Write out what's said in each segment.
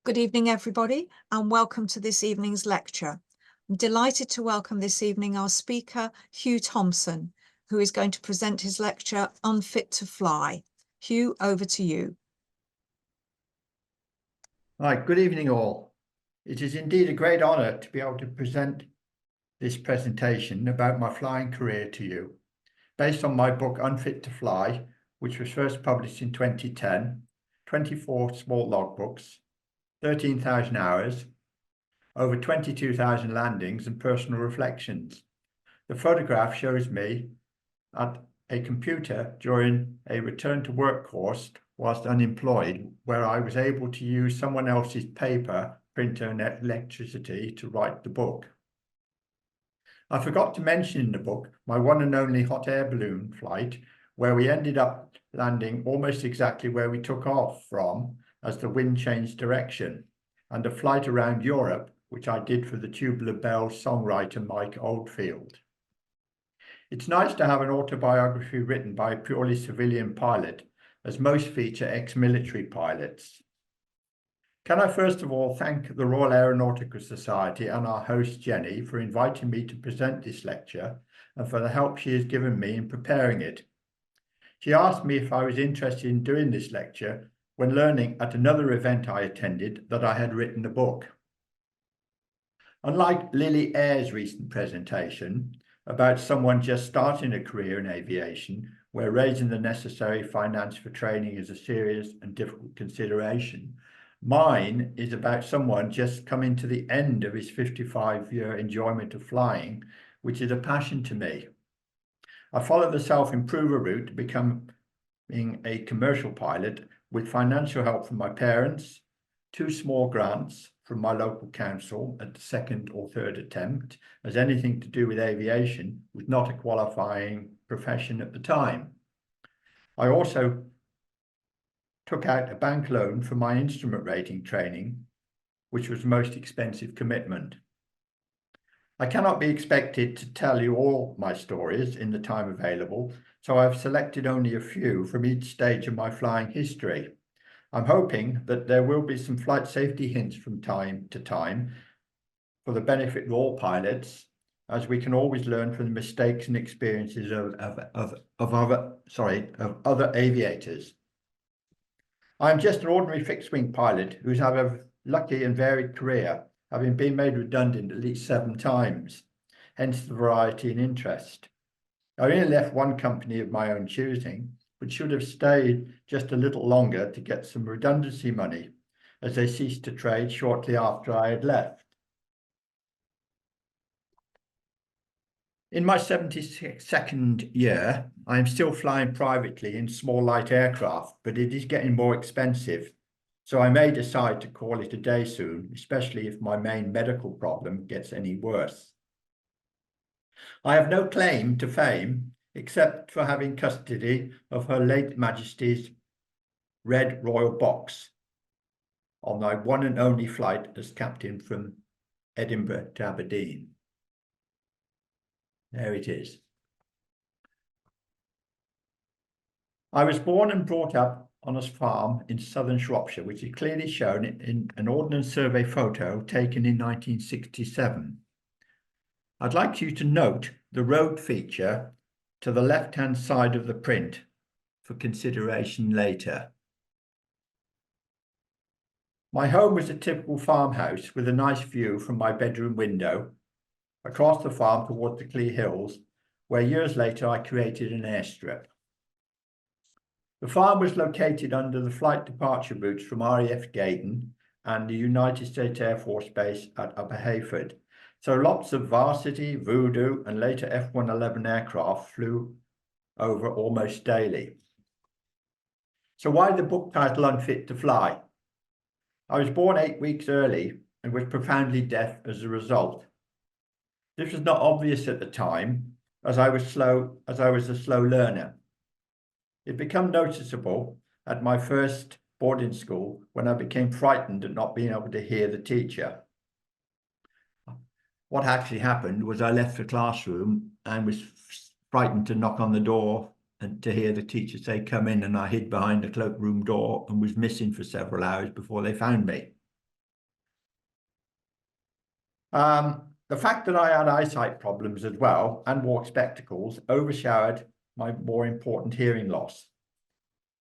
Good evening, everybody, and welcome to this evening's lecture. I'm delighted to welcome this evening our speaker, Hugh Thompson, who is going to present his lecture, Unfit to Fly. Hugh, over to you. Right, good evening all. It is indeed a great honour to be able to present this presentation about my flying career to you, based on my book Unfit to Fly, which was first published in 2010, 24 small logbooks, 13,000 hours, over 22,000 landings and personal reflections. The photograph shows me at a computer during a return to work course whilst unemployed, where I was able to use someone else's paper, printer and electricity to write the book. I forgot to mention in the book my one and only hot air balloon flight, where we ended up landing almost exactly where we took off from as the wind changed direction, and a flight around Europe, which I did for the Tubular Bells songwriter Mike Oldfield. It's nice to have an autobiography written by a purely civilian pilot, as most feature ex-military pilots. Can I first of all thank the Royal Aeronautical Society and our host Jenny for inviting me to present this lecture and for the help she has given me in preparing it. She asked me if I was interested in doing this lecture when learning at another event I attended that I had written a book. Unlike Lily Ayres' recent presentation about someone just starting a career in aviation, where raising the necessary finance for training is a serious and difficult consideration, mine is about someone just coming to the end of his 55-year enjoyment of flying, which is a passion to me. I followed the self-improver route to becoming a commercial pilot with financial help from my parents, 2 small grants from my local council at the second or third attempt, as anything to do with aviation was not a qualifying profession at the time. I also took out a bank loan for my instrument rating training, which was the most expensive commitment. I cannot be expected to tell you all my stories in the time available, so I've selected only a few from each stage of my flying history. I'm hoping that there will be some flight safety hints from time to time for the benefit of all pilots, as we can always learn from the mistakes and experiences of other aviators. I'm just an ordinary fixed-wing pilot who's had a lucky and varied career, having been made redundant at least 7 times, hence the variety and interest. I only left one company of my own choosing, but should have stayed just a little longer to get some redundancy money, as they ceased to trade shortly after I had left. In my 72nd year, I am still flying privately in small light aircraft, but it is getting more expensive, so I may decide to call it a day soon, especially if my main medical problem gets any worse. I have no claim to fame, except for having custody of Her late Majesty's Red Royal Box on my one and only flight as captain from Edinburgh to Aberdeen. There it is. I was born and brought up on a farm in southern Shropshire, which is clearly shown in an Ordnance Survey photo taken in 1967. I'd like you to note the road feature to the left-hand side of the print for consideration later. My home was a typical farmhouse with a nice view from my bedroom window across the farm towards the Clee Hills, where years later I created an airstrip. The farm was located under the flight departure routes from RAF Gaydon and the United States Air Force Base at Upper Heyford, so lots of Varsity, Voodoo and later F-111 aircraft flew over almost daily. So why the book title Unfit to Fly? I was born 8 weeks early and was profoundly deaf as a result. This was not obvious at the time, as I was a slow learner. It became noticeable at my first boarding school when I became frightened at not being able to hear the teacher. What actually happened was I left the classroom and was frightened to knock on the door and to hear the teacher say, "Come in," and I hid behind the cloakroom door and was missing for several hours before they found me. The fact that I had eyesight problems as well and wore spectacles overshadowed my more important hearing loss.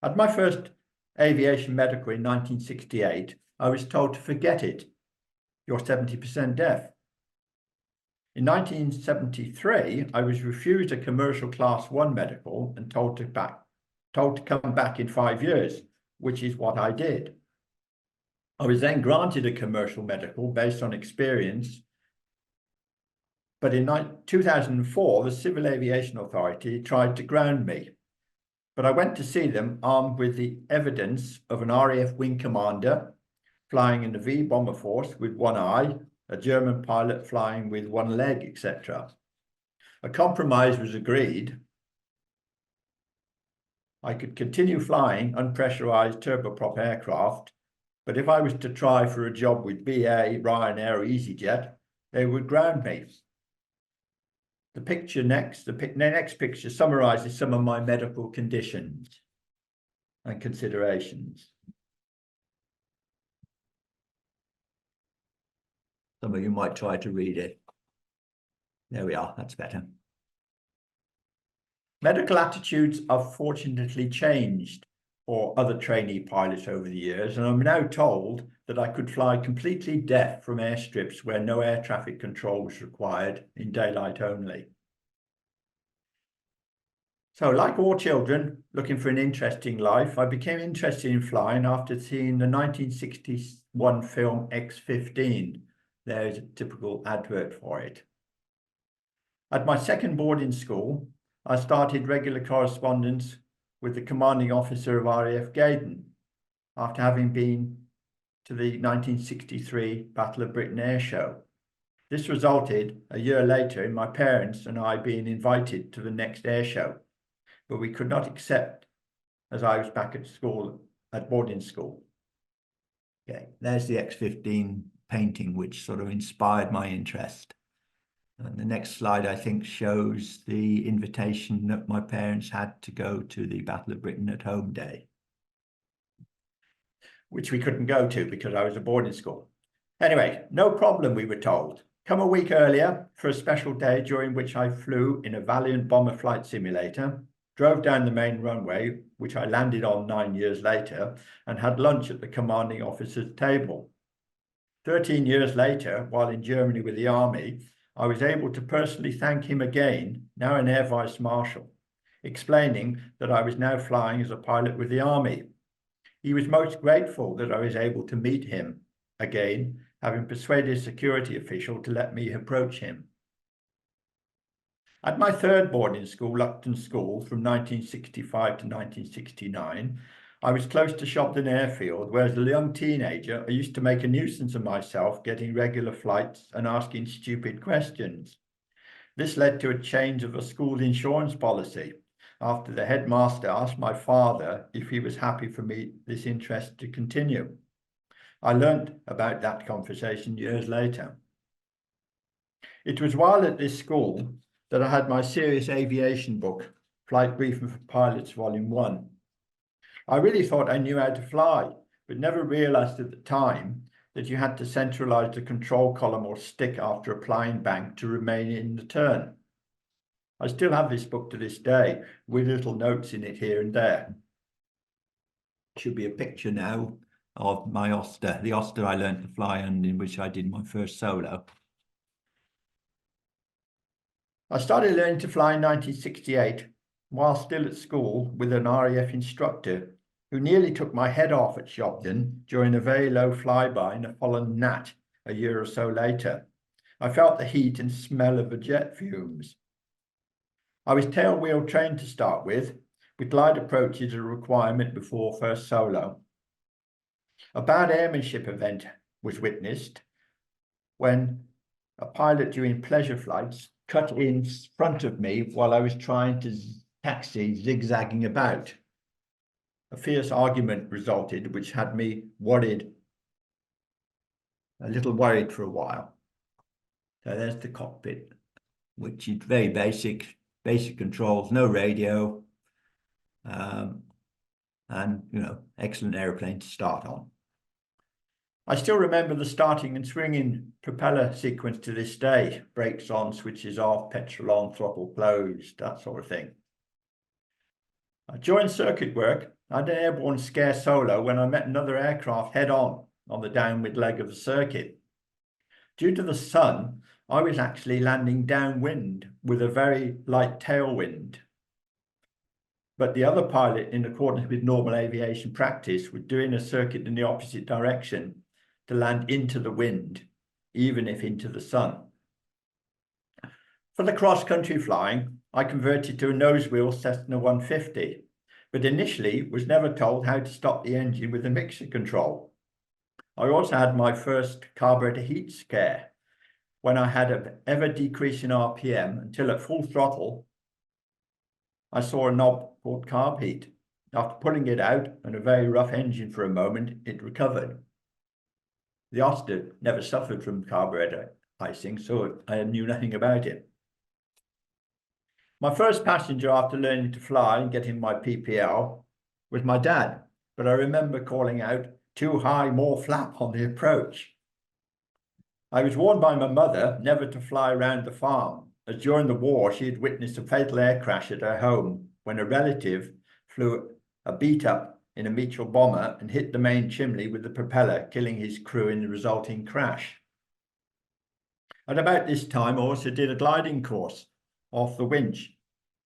At my first aviation medical in 1968, I was told to forget it. You're 70% deaf. In 1973, I was refused a commercial class 1 medical and told to come back in 5 years, which is what I did. I was then granted a commercial medical based on experience. But in 2004, the Civil Aviation Authority tried to ground me. But I went to see them armed with the evidence of an RAF wing commander flying in the V bomber force with one eye, a German pilot flying with one leg, etc. A compromise was agreed. I could continue flying unpressurized turboprop aircraft, but if I was to try for a job with BA, Ryanair, or EasyJet, they would ground me. The next picture summarizes some of my medical conditions and considerations. Some of you might try to read it. There we are, that's better. Medical attitudes have fortunately changed for other trainee pilots over the years, and I'm now told that I could fly completely deaf from airstrips where no air traffic control was required in daylight only. So, like all children looking for an interesting life, I became interested in flying after seeing the 1961 film X-15. There's a typical advert for it. At my second boarding school, I started regular correspondence with the commanding officer of RAF Gaydon after having been to the 1963 Battle of Britain Air Show. This resulted a year later in my parents and I being invited to the next air show, but we could not accept as I was back at school, at boarding school. Okay, there's the X-15 painting, which sort of inspired my interest. And the next slide, I think, shows the invitation that my parents had to go to the Battle of Britain at Home Day, which we couldn't go to because I was at boarding school. Anyway, no problem, we were told. Come a week earlier for a special day during which I flew in a Valiant bomber flight simulator, drove down the main runway, which I landed on 9 years later, and had lunch at the commanding officer's table. 13 years later, while in Germany with the army, I was able to personally thank him again, now an Air Vice Marshal, explaining that I was now flying as a pilot with the army. He was most grateful that I was able to meet him again, having persuaded a security official to let me approach him. At my third boarding school, Lupton School, from 1965 to 1969, I was close to Shropshire Airfield, where as a young teenager, I used to make a nuisance of myself getting regular flights and asking stupid questions. This led to a change of the school's insurance policy after the headmaster asked my father if he was happy for me this interest to continue. I learnt about that conversation years later. It was while at this school that I had my serious aviation book, Flight Briefing for Pilots, Volume 1. I really thought I knew how to fly, but never realized at the time that you had to centralize the control column or stick after applying bank to remain in the turn. I still have this book to this day, with little notes in it here and there. Should be a picture now of my Oster, the Oster I learned to fly and in which I did my first solo. I started learning to fly in 1968 while still at school with an RAF instructor who nearly took my head off at Shopton during a very low flyby in a fallen gnat a year or so later. I felt the heat and smell of the jet fumes. I was tailwheel trained to start with glide approaches a requirement before first solo. A bad airmanship event was witnessed when a pilot during pleasure flights cut in front of me while I was trying to taxi, zigzagging about. A fierce argument resulted, which had me a little worried for a while. So there's the cockpit, which is very basic controls, no radio, and excellent aeroplane to start on. I still remember the starting and swinging propeller sequence to this day. Brakes on, switches off, petrol on, throttle closed, that sort of thing. During circuit work, I had an airborne scare solo when I met another aircraft head-on the downward leg of the circuit. Due to the sun, I was actually landing downwind with a very light tailwind. But the other pilot, in accordance with normal aviation practice, was doing a circuit in the opposite direction to land into the wind, even if into the sun. For the cross-country flying, I converted to a nose-wheel Cessna 150, but initially was never told how to stop the engine with a mixture control. I also had my first carburetor heat scare when I had an ever-decreasing RPM until at full throttle, I saw a knob called carb heat. After pulling it out and a very rough engine for a moment, it recovered. The Oster never suffered from carburetor icing, so I knew nothing about it. My first passenger after learning to fly and getting my PPL was my dad, but I remember calling out, "Too high, more flap" on the approach. I was warned by my mother never to fly around the farm, as during the war she had witnessed a fatal air crash at her home when a relative flew a beat-up in a Mitchell bomber and hit the main chimney with the propeller, killing his crew in the resulting crash. At about this time, I also did a gliding course off the winch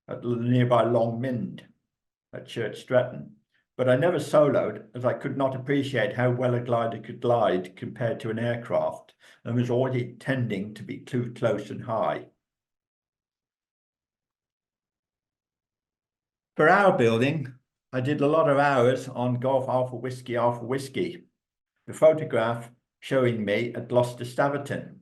at the nearby Long Mynd at Church Stretton, but I never soloed as I could not appreciate how well a glider could glide compared to an aircraft and was already tending to be too close and high. For hour building, I did a lot of hours on Golf Alpha Whiskey, the photograph showing me at Gloucester Staverton.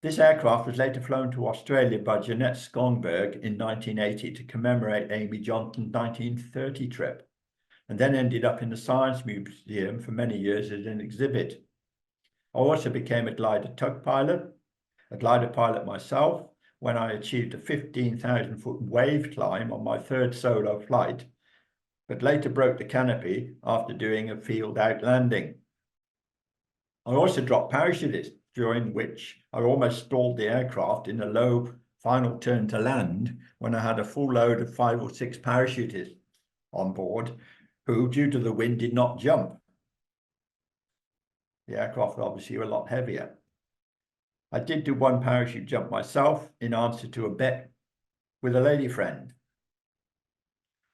This aircraft was later flown to Australia by Jeanette Skongberg in 1980 to commemorate Amy Johnston's 1930 trip, and then ended up in the Science Museum for many years as an exhibit. I also became a glider tug pilot, a glider pilot myself, when I achieved a 15,000-foot wave climb on my third solo flight, but later broke the canopy after doing a field out landing. I also dropped parachutists, during which I almost stalled the aircraft in a low final turn to land when I had a full load of 5 or 6 parachutists on board who, due to the wind, did not jump. The aircraft was obviously a lot heavier. I did do one parachute jump myself in answer to a bet with a lady friend.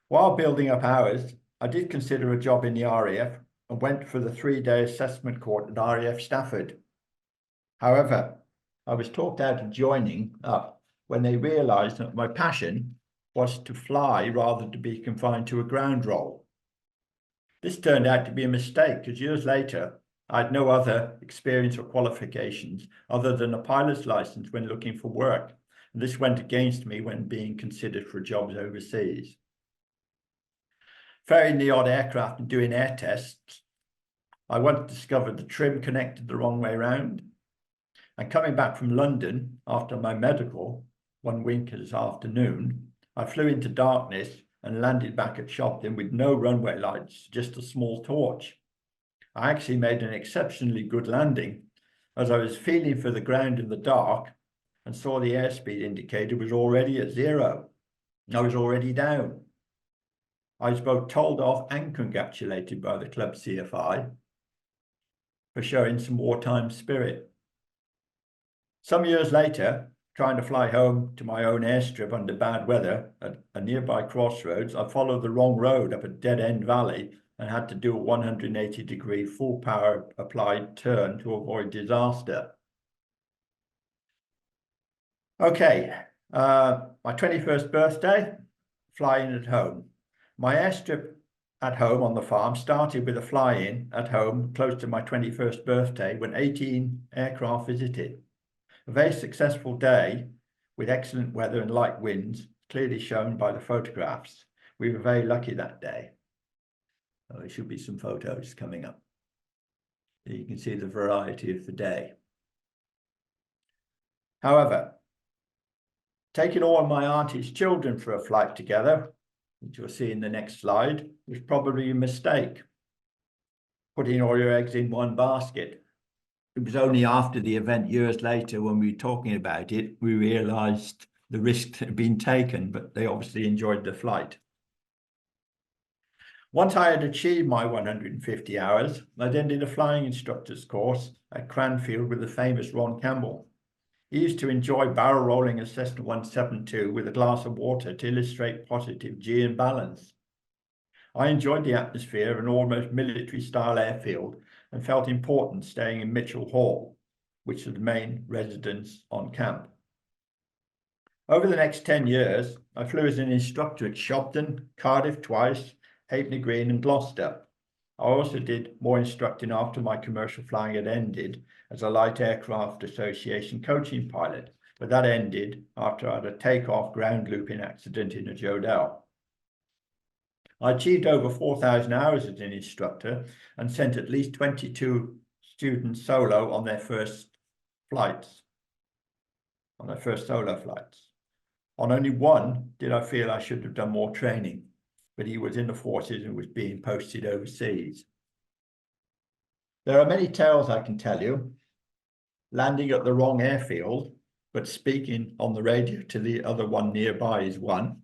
While building up hours, I did consider a job in the RAF and went for the 3-day assessment course at RAF Stafford. However, I was talked out of joining up when they realised that my passion was to fly rather than be confined to a ground role. This turned out to be a mistake, because years later, I had no other experience or qualifications other than a pilot's license when looking for work, and this went against me when being considered for jobs overseas. Ferrying the odd aircraft and doing air tests, I once discovered the trim connected the wrong way round. And coming back from London after my medical, one winter's afternoon, I flew into darkness and landed back at Shropshire with no runway lights, just a small torch. I actually made an exceptionally good landing, as I was feeling for the ground in the dark and saw the airspeed indicator was already at 0. I was already down. I was both told off and congratulated by the club CFI for showing some wartime spirit. Some years later, trying to fly home to my own airstrip under bad weather at a nearby crossroads, I followed the wrong road up a dead-end valley and had to do a 180-degree full power applied turn to avoid disaster. Okay, my 21st birthday, flying at home. My airstrip at home on the farm started with a fly-in at home close to my 21st birthday when 18 aircraft visited. A very successful day with excellent weather and light winds, clearly shown by the photographs. We were very lucky that day. There should be some photos coming up. You can see the variety of the day. However, taking all of my auntie's children for a flight together, which you'll see in the next slide, was probably a mistake. putting all your eggs in one basket. It was only after the event years later, when we were talking about it, we realized the risk had been taken, but they obviously enjoyed the flight. Once I had achieved my 150 hours, I then did a flying instructor's course at Cranfield with the famous Ron Campbell. He used to enjoy barrel rolling a Cessna 172 with a glass of water to illustrate positive G and balance. I enjoyed the atmosphere of an almost military-style airfield and felt important staying in Mitchell Hall, which was the main residence on camp. Over the next 10 years, I flew as an instructor at Shopton, Cardiff twice, Halfpenny Green and Gloucester. I also did more instructing after my commercial flying had ended as a Light Aircraft Association coaching pilot, but that ended after I had a takeoff ground looping accident in a Jodel. I achieved over 4,000 hours as an instructor and sent at least 22 students solo on their first flights, on their first solo flights. On only one did I feel I should have done more training, but he was in the forces and was being posted overseas. There are many tales I can tell you. Landing at the wrong airfield, but speaking on the radio to the other one nearby is one.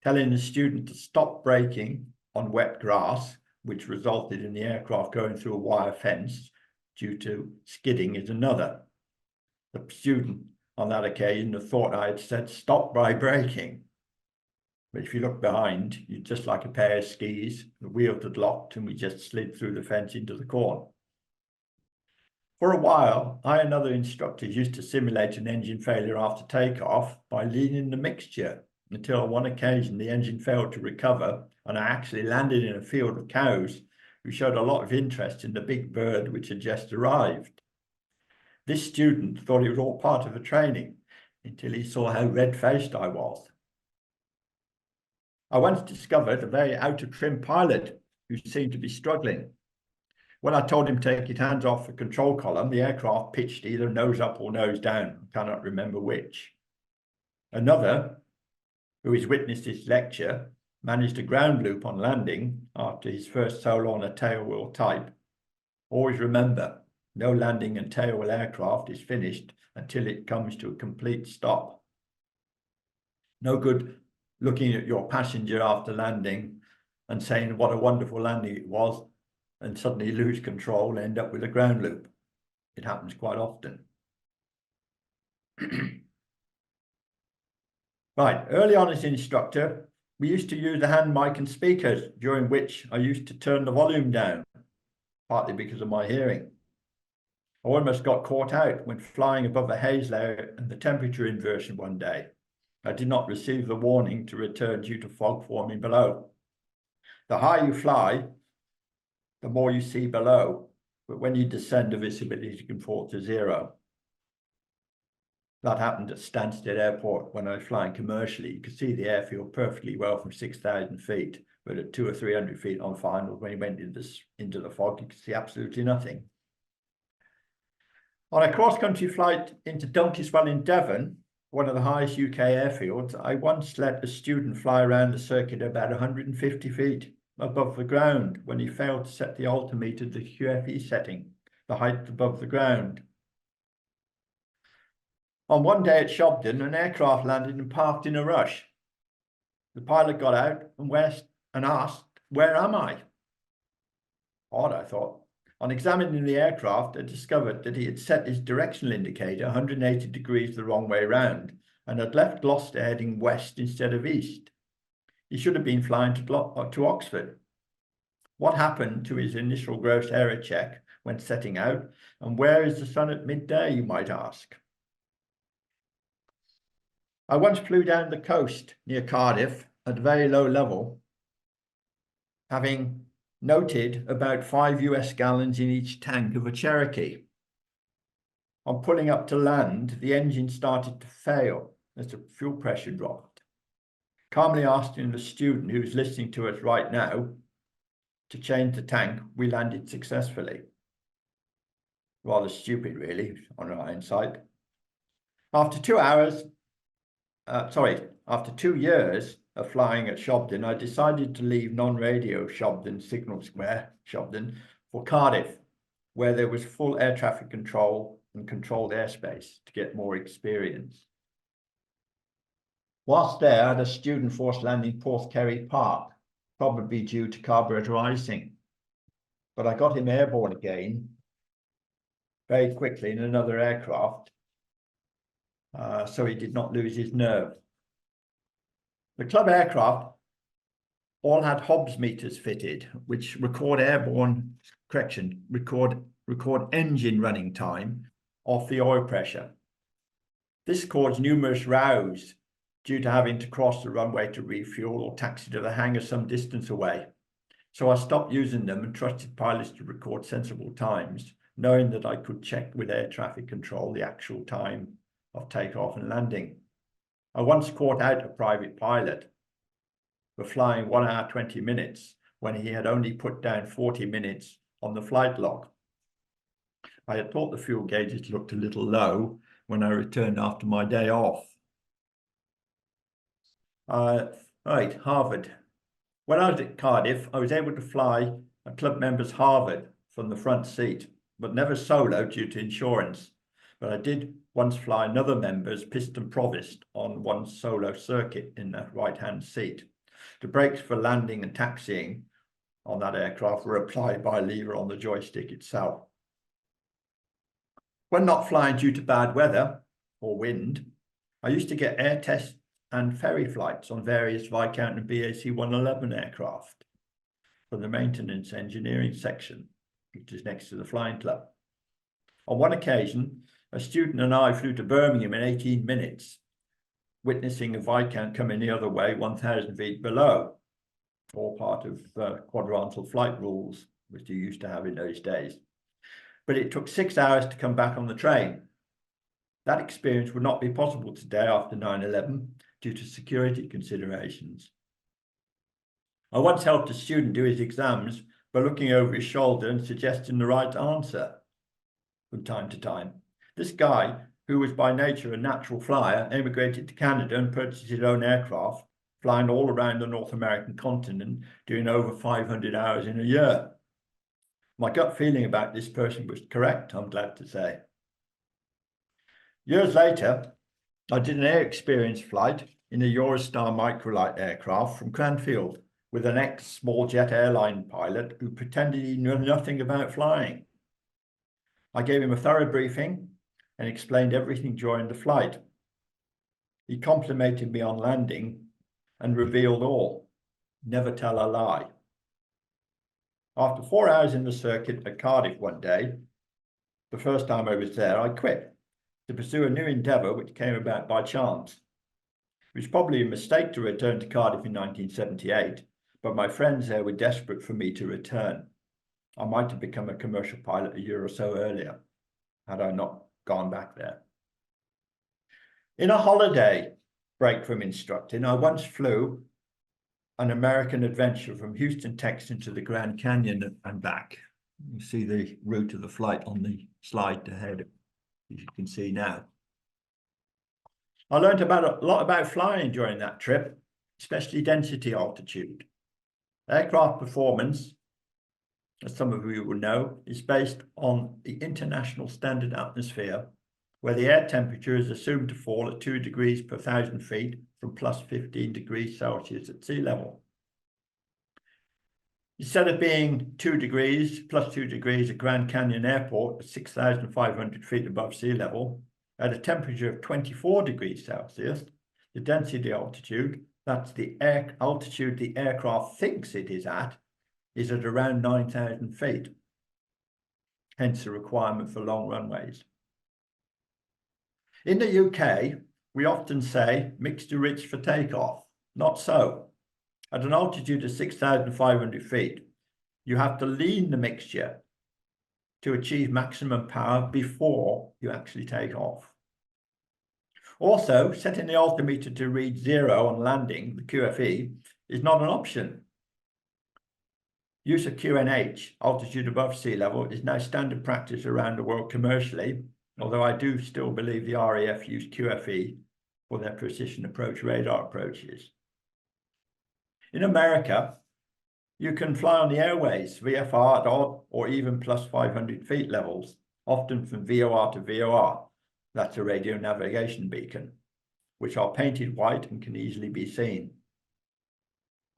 Telling the student to stop braking on wet grass, which resulted in the aircraft going through a wire fence due to skidding, is another. The student on that occasion thought I had said stop by braking. But if you look behind, you're just like a pair of skis. The wheels had locked and we just slid through the fence into the corn. For a while, I and other instructors used to simulate an engine failure after takeoff by leaning the mixture, until on one occasion the engine failed to recover and I actually landed in a field of cows who showed a lot of interest in the big bird which had just arrived. This student thought it was all part of the training until he saw how red-faced I was. I once discovered a very out-of-trim pilot who seemed to be struggling. When I told him to take his hands off the control column, the aircraft pitched either nose up or nose down. I cannot remember which. Another, who has witnessed this lecture, managed a ground loop on landing after his first solo on a tailwheel type. Always remember, no landing and tailwheel aircraft is finished until it comes to a complete stop. No good looking at your passenger after landing and saying what a wonderful landing it was, and suddenly lose control and end up with a ground loop. It happens quite often. Right, early on as instructor, we used to use the hand mic and speakers, during which I used to turn the volume down, partly because of my hearing. I almost got caught out when flying above a haze layer and the temperature inversion one day. I did not receive the warning to return due to fog forming below. The higher you fly, the more you see below, but when you descend, the visibility can fall to zero. That happened at Stansted Airport when I was flying commercially. You could see the airfield perfectly well from 6,000 feet, but at 200 or 300 feet on final, when you went into the fog, you could see absolutely nothing. On a cross-country flight into Dunkeswell in Devon, one of the highest UK airfields, I once let a student fly around the circuit about 150 feet above the ground when he failed to set the altimeter to the QFE setting, the height above the ground. On one day at Shopton, an aircraft landed and parked in a rush. The pilot got out and asked, "Where am I?" Odd, I thought. On examining the aircraft, I discovered that he had set his directional indicator 180 degrees the wrong way round and had left Gloucester heading west instead of east. He should have been flying to Oxford. What happened to his initial gross error check when setting out, and where is the sun at midday, you might ask? I once flew down the coast near Cardiff at very low level, having noted about 5 US gallons in each tank of a Cherokee. On pulling up to land, the engine started to fail as the fuel pressure dropped. Calmly asking the student who's listening to us right now to change the tank, we landed successfully. Rather stupid, really, on hindsight. After 2 years, of flying at Shobden, I decided to leave non-radio Shobden, Signal Square, Shobden, for Cardiff, where there was full air traffic control and controlled airspace to get more experience. Whilst there, I had a student forced landing Porthkerry Park, probably due to carburetor icing. But I got him airborne again very quickly in another aircraft, so he did not lose his nerve. The club aircraft all had Hobbs meters fitted, which record record engine running time off the oil pressure. This caused numerous rows due to having to cross the runway to refuel or taxi to the hangar some distance away. So I stopped using them and trusted pilots to record sensible times, knowing that I could check with air traffic control the actual time of takeoff and landing. I once caught out a private pilot for flying 1 hour 20 minutes when he had only put down 40 minutes on the flight log. I had thought the fuel gauges looked a little low when I returned after my day off. Right, Harvard. When I was at Cardiff, I was able to fly a club member's Harvard from the front seat, but never solo due to insurance. But I did once fly another member's Piston Provost on one solo circuit in the right-hand seat. The brakes for landing and taxiing on that aircraft were applied by a lever on the joystick itself. When not flying due to bad weather or wind, I used to get air tests and ferry flights on various Viscount and BAC 111 aircraft from the maintenance engineering section, which is next to the flying club. On one occasion, a student and I flew to Birmingham in 18 minutes, witnessing a Viscount coming the other way 1,000 feet below, all part of quadrantal flight rules, which you used to have in those days. But it took 6 hours to come back on the train. That experience would not be possible today after 9/11 due to security considerations. I once helped a student do his exams by looking over his shoulder and suggesting the right answer from time to time. This guy, who was by nature a natural flyer, emigrated to Canada and purchased his own aircraft, flying all around the North American continent, doing over 500 hours in a year. My gut feeling about this person was correct, I'm glad to say. Years later, I did an air experience flight in a Eurostar microlight aircraft from Cranfield with an ex-small jet airline pilot who pretended he knew nothing about flying. I gave him a thorough briefing and explained everything during the flight. He complimented me on landing and revealed all. Never tell a lie. After 4 hours in the circuit at Cardiff one day, the first time I was there, I quit to pursue a new endeavour which came about by chance. It was probably a mistake to return to Cardiff in 1978, but my friends there were desperate for me to return. I might have become a commercial pilot a year or so earlier, had I not gone back there. In a holiday break from instructing, I once flew an American adventure from Houston, Texas to the Grand Canyon and back. You see the route of the flight on the slide ahead, as you can see now. I learned a lot about flying during that trip, especially density altitude. Aircraft performance, as some of you will know, is based on the international standard atmosphere, where the air temperature is assumed to fall at 2 degrees per 1,000 feet from plus 15 degrees Celsius at sea level. Instead of being 2 degrees, plus 2 degrees at Grand Canyon Airport at 6,500 feet above sea level, at a temperature of 24 degrees Celsius, the density altitude, that's the altitude the aircraft thinks it is at around 9,000 feet. Hence the requirement for long runways. In the UK, we often say mixture rich for takeoff. Not so. At an altitude of 6,500 feet, you have to lean the mixture to achieve maximum power before you actually take off. Also, setting the altimeter to read 0 on landing, the QFE, is not an option. Use of QNH, altitude above sea level, is now standard practice around the world commercially, although I do still believe the RAF use QFE for their precision approach radar approaches. In America, you can fly on the airways, VFR at odd or even plus 500 feet levels, often from VOR to VOR. That's a radio navigation beacon, which are painted white and can easily be seen.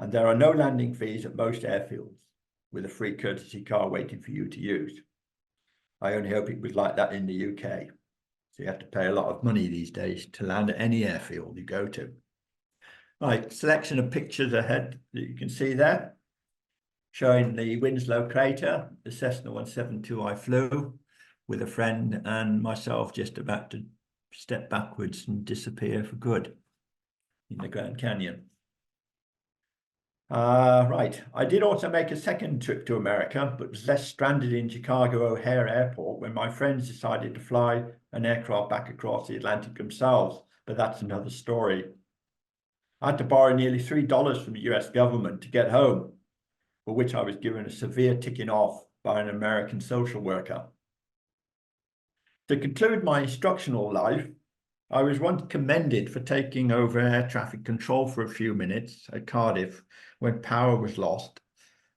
And there are no landing fees at most airfields, with a free courtesy car waiting for you to use. I only hope it was like that in the UK. So you have to pay a lot of money these days to land at any airfield you go to. Right, selection of pictures ahead that you can see there, showing the Winslow crater, the Cessna 172 I flew with a friend and myself just about to step backwards and disappear for good in the Grand Canyon. Right, I did also make a second trip to America, but was left stranded in Chicago O'Hare Airport when my friends decided to fly an aircraft back across the Atlantic themselves, but that's another story. I had to borrow nearly $3 from the US government to get home, for which I was given a severe ticking off by an American social worker. To conclude my instructional life, I was once commended for taking over air traffic control for a few minutes at Cardiff when power was lost,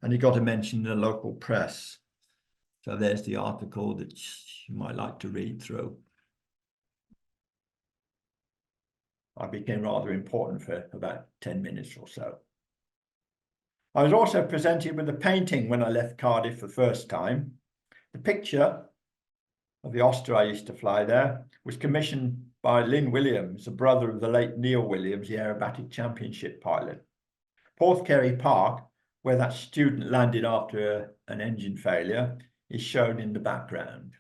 and it got a mention in the local press. So there's the article that you might like to read through. I became rather important for about 10 minutes or so. I was also presented with a painting when I left Cardiff the first time. The picture of the Oster I used to fly there was commissioned by Lynn Williams, a brother of the late Neil Williams, the aerobatic championship pilot. Porthcurry Park, where that student landed after an engine failure, is shown in the background.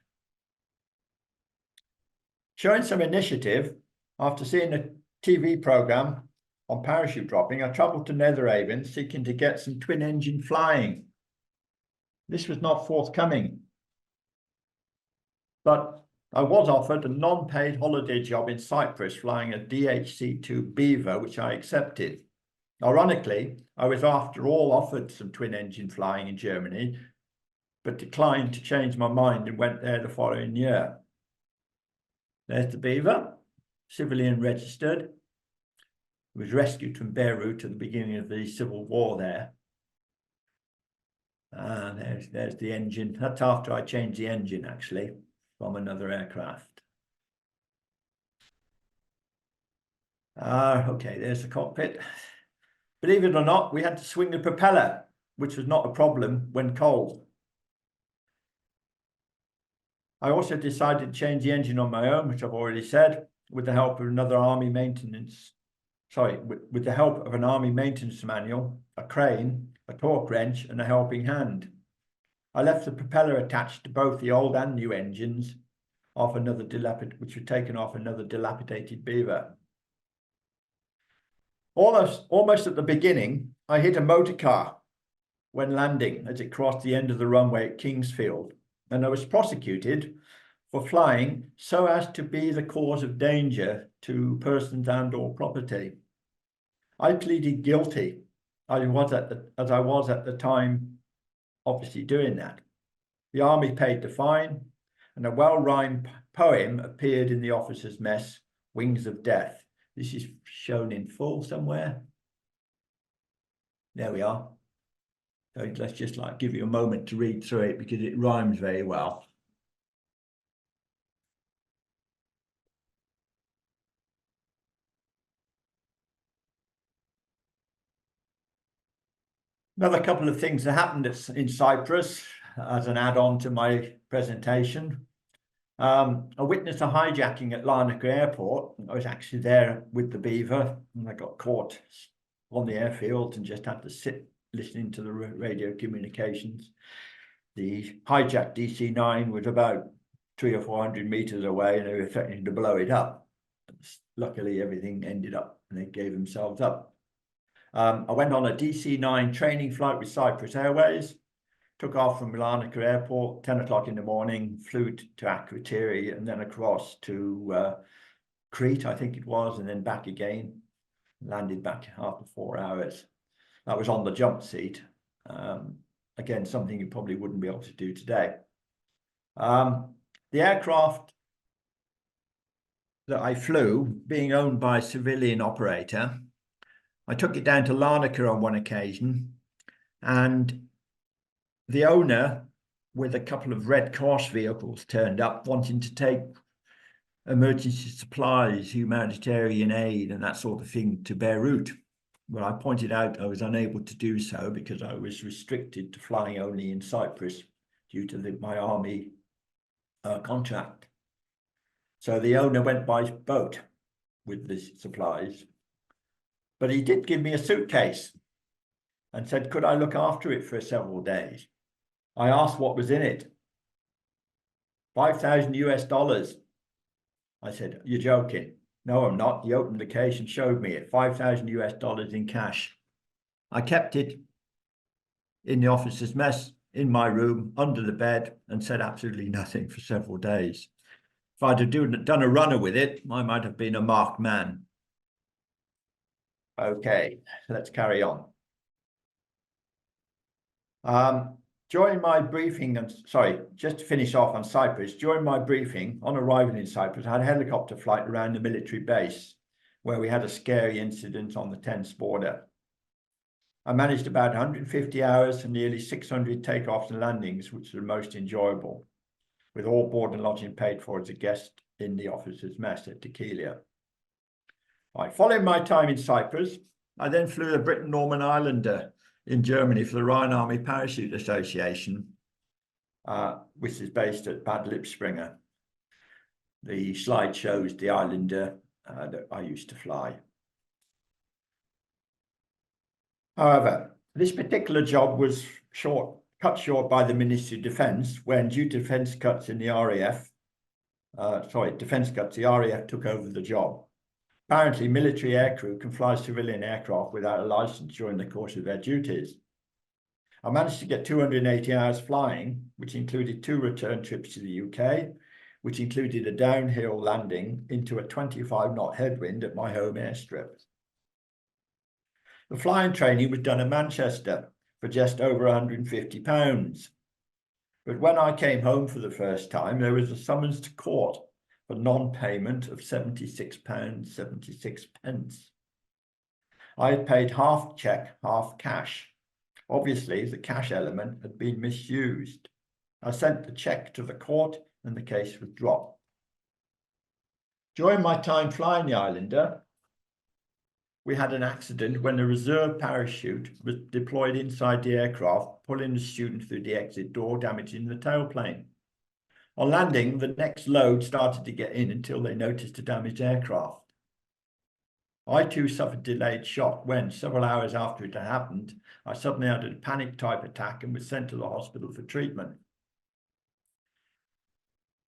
Showing some initiative, after seeing a TV programme on parachute dropping, I travelled to Netheravon seeking to get some twin engine flying. This was not forthcoming, but I was offered a non-paid holiday job in Cyprus flying a DHC-2 Beaver, which I accepted. Ironically, I was after all offered some twin engine flying in Germany, but declined to change my mind and went there the following year. There's the Beaver, civilian registered. It was rescued from Beirut at the beginning of the civil war there. And there's the engine. That's after I changed the engine, actually, from another aircraft. Okay, there's the cockpit. Believe it or not, we had to swing the propeller, which was not a problem when cold. I also decided to change the engine on my own, which I've already said, with the help of another army maintenance. With the help of an army maintenance manual, a crane, a torque wrench, and a helping hand. I left the propeller attached to both the old and new engines off another which were taken off another dilapidated Beaver. Almost at the beginning, I hit a motor car when landing as it crossed the end of the runway at Kingsfield, and I was prosecuted for flying so as to be the cause of danger to persons and/or property. I pleaded guilty. As I was at the time, obviously doing that. The army paid the fine, and a well-rhymed poem appeared in the officer's mess, Wings of Death. This is shown in full somewhere. There we are. So let's just give you a moment to read through it because it rhymes very well. Another couple of things that happened in Cyprus as an add-on to my presentation. I witnessed a hijacking at Larnaca Airport. I was actually there with the Beaver, and I got caught on the airfield and just had to sit listening to the radio communications. The hijacked DC-9 was about 300 or 400 meters away, and they were threatening to blow it up. Luckily, everything ended up, and they gave themselves up. I went on a DC-9 training flight with Cyprus Airways, took off from Larnaca Airport, 10 o'clock in the morning, flew to Akrotiri, and then across to Crete, I think it was, and then back again. Landed back after 4 hours. That was on the jump seat. Again, something you probably wouldn't be able to do today. The aircraft that I flew, being owned by a civilian operator, I took it down to Larnaca on one occasion, and the owner, with a couple of Red Cross vehicles, turned up wanting to take emergency supplies, humanitarian aid, and that sort of thing to Beirut. Well, I pointed out I was unable to do so because I was restricted to flying only in Cyprus due to my army contract. So the owner went by boat with the supplies, but he did give me a suitcase and said, could I look after it for several days? I asked what was in it. 5,000 US dollars. I said, you're joking. No, I'm not. He opened the case and showed me it, 5,000 US dollars in cash. I kept it in the officer's mess in my room under the bed and said absolutely nothing for several days. If I'd have done a runner with it, I might have been a marked man. Okay, let's carry on. During my briefing, just to finish off on Cyprus, during my briefing on arrival in Cyprus, I had a helicopter flight around the military base where we had a scary incident on the tense border. I managed about 150 hours and nearly 600 takeoffs and landings, which were the most enjoyable, with all board and lodging paid for as a guest in the officers' mess at Tequila. Right, following my time in Cyprus, I then flew the Britain-Norman Islander in Germany for the Rhine Army Parachute Association, which is based at Bad Lippspringe. The slide shows the Islander that I used to fly. However, this particular job was cut short by the Ministry of Defence when, due to defence cuts in the RAF, the RAF took over the job. Apparently, military aircrew can fly civilian aircraft without a license during the course of their duties. I managed to get 280 hours flying, which included 2 return trips to the UK, which included a downhill landing into a 25-knot headwind at my home airstrip. The flying training was done in Manchester for just over £150. But when I came home for the first time, there was a summons to court for non-payment of £76.76. I had paid half cheque, half cash. Obviously, the cash element had been misused. I sent the cheque to the court and the case was dropped. During my time flying the Islander, we had an accident when the reserve parachute was deployed inside the aircraft, pulling the student through the exit door, damaging the tailplane. On landing, the next load started to get in until they noticed a damaged aircraft. I too suffered delayed shock when, several hours after it had happened, I suddenly had a panic-type attack and was sent to the hospital for treatment.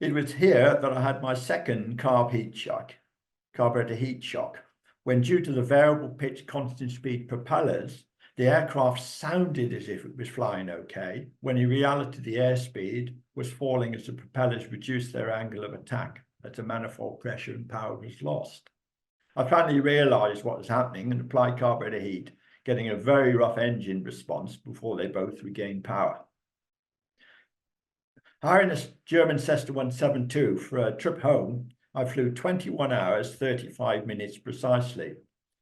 It was here that I had my second carburetor heat shock, when, due to the variable pitch constant speed propellers, the aircraft sounded as if it was flying okay, when in reality the airspeed was falling as the propellers reduced their angle of attack as the manifold pressure and power was lost. I finally realised what was happening and applied carburetor heat, getting a very rough engine response before they both regained power. Hiring a German Cessna 172 for a trip home, I flew 21 hours, 35 minutes precisely.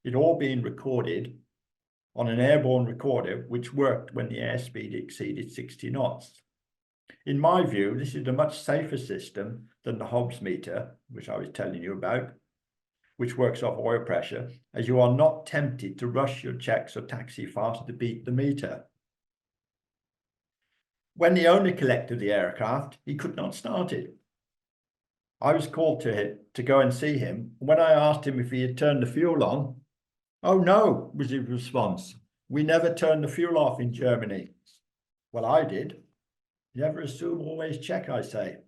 It all being recorded on an airborne recorder, which worked when the airspeed exceeded 60 knots. In my view, this is a much safer system than the Hobbs meter, which I was telling you about, which works off oil pressure, as you are not tempted to rush your checks or taxi fast to beat the meter. When the owner collected the aircraft, he could not start it. I was called to go and see him. When I asked him if he had turned the fuel on, "Oh no," was his response. "We never turn the fuel off in Germany." Well, I did. Never assume, always check, I say.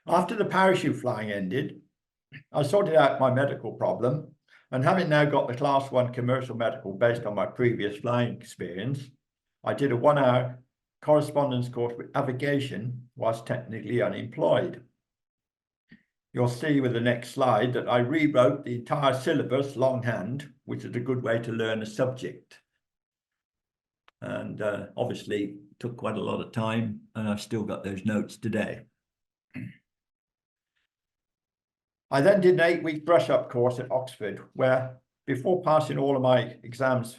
After the parachute flying ended, I sorted out my medical problem, and having now got the Class 1 commercial medical based on my previous flying experience, I did a 1-hour correspondence course with aviation whilst technically unemployed. You'll see with the next slide that I rewrote the entire syllabus longhand, which is a good way to learn a subject. And obviously took quite a lot of time, and I've still got those notes today. I then did an 8-week brush-up course at Oxford, where before passing all of my exams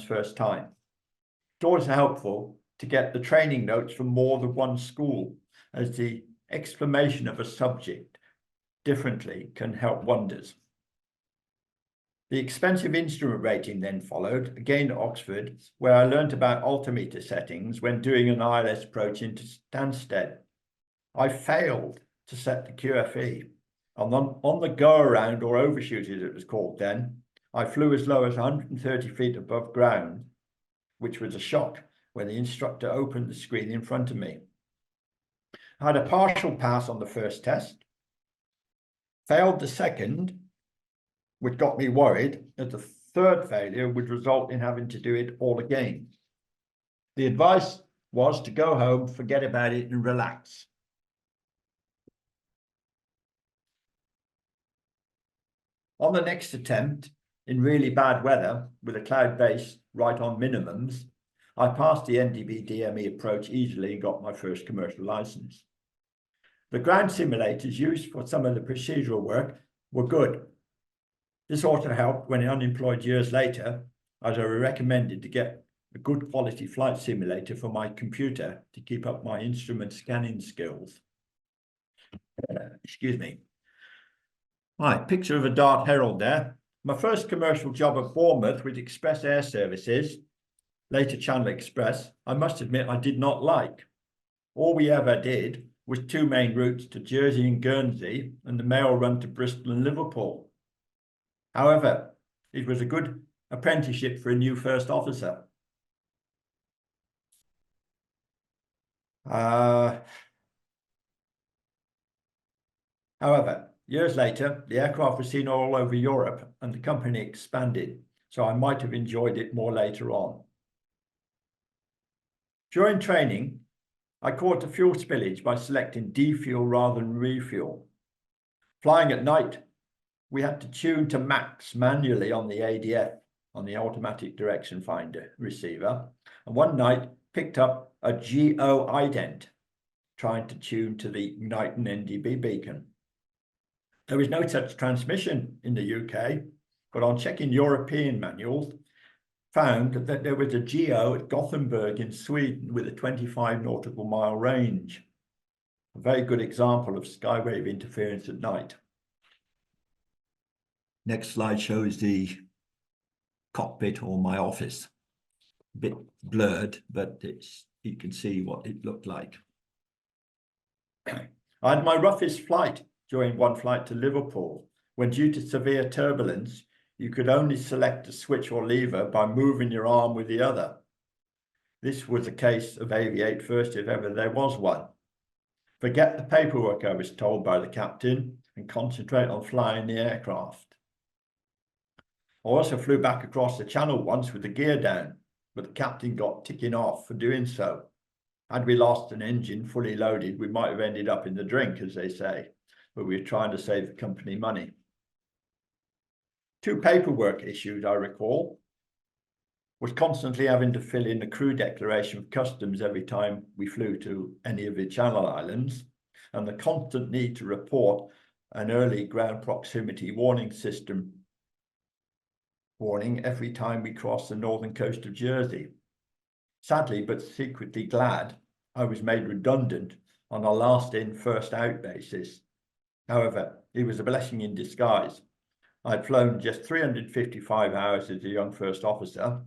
first time. It's always helpful to get the training notes from more than one school, as the explanation of a subject differently can help wonders. The expensive instrument rating then followed, again at Oxford, where I learnt about altimeter settings when doing an ILS approach into Stansted. I failed to set the QFE. On the go-around, or overshoot as it was called then, I flew as low as 130 feet above ground, which was a shock when the instructor opened the screen in front of me. I had a partial pass on the first test, failed the second, which got me worried that the third failure would result in having to do it all again. The advice was to go home, forget about it, and relax. On the next attempt, in really bad weather, with a cloud base right on minimums, I passed the NDB DME approach easily and got my first commercial license. The ground simulators used for some of the procedural work were good. This also helped when unemployed years later, as I recommended to get a good quality flight simulator for my computer to keep up my instrument scanning skills. Excuse me. Right, picture of a Dart Herald there. My first commercial job at Bournemouth with Express Air Services, later Channel Express, I must admit I did not like. All we ever did was two main routes to Jersey and Guernsey and the mail run to Bristol and Liverpool. However, it was a good apprenticeship for a new first officer. However, years later, the aircraft was seen all over Europe and the company expanded, so I might have enjoyed it more later on. During training, I caught a fuel spillage by selecting defuel rather than refuel. Flying at night, we had to tune to max manually on the ADF, on the automatic direction finder receiver, and one night picked up a GO ident, trying to tune to the Ignite and NDB beacon. There was no such transmission in the UK, but on checking European manuals, found that there was a GO at Gothenburg in Sweden with a 25 nautical mile range. A very good example of skywave interference at night. Next slide shows the cockpit or my office. A bit blurred, but you can see what it looked like. I had my roughest flight during one flight to Liverpool, when due to severe turbulence, you could only select a switch or lever by moving your arm with the other. This was a case of aviate first if ever there was one. Forget the paperwork, I was told by the captain, and concentrate on flying the aircraft. I also flew back across the channel once with the gear down, but the captain got ticking off for doing so. Had we lost an engine fully loaded, we might have ended up in the drink, as they say, but we were trying to save the company money. Two paperwork issues I recall was constantly having to fill in a crew declaration of customs every time we flew to any of the Channel Islands, and the constant need to report an early ground proximity warning system warning every time we crossed the northern coast of Jersey. Sadly, but secretly glad, I was made redundant on a last in, first out basis. However, it was a blessing in disguise. I'd flown just 355 hours as a young first officer,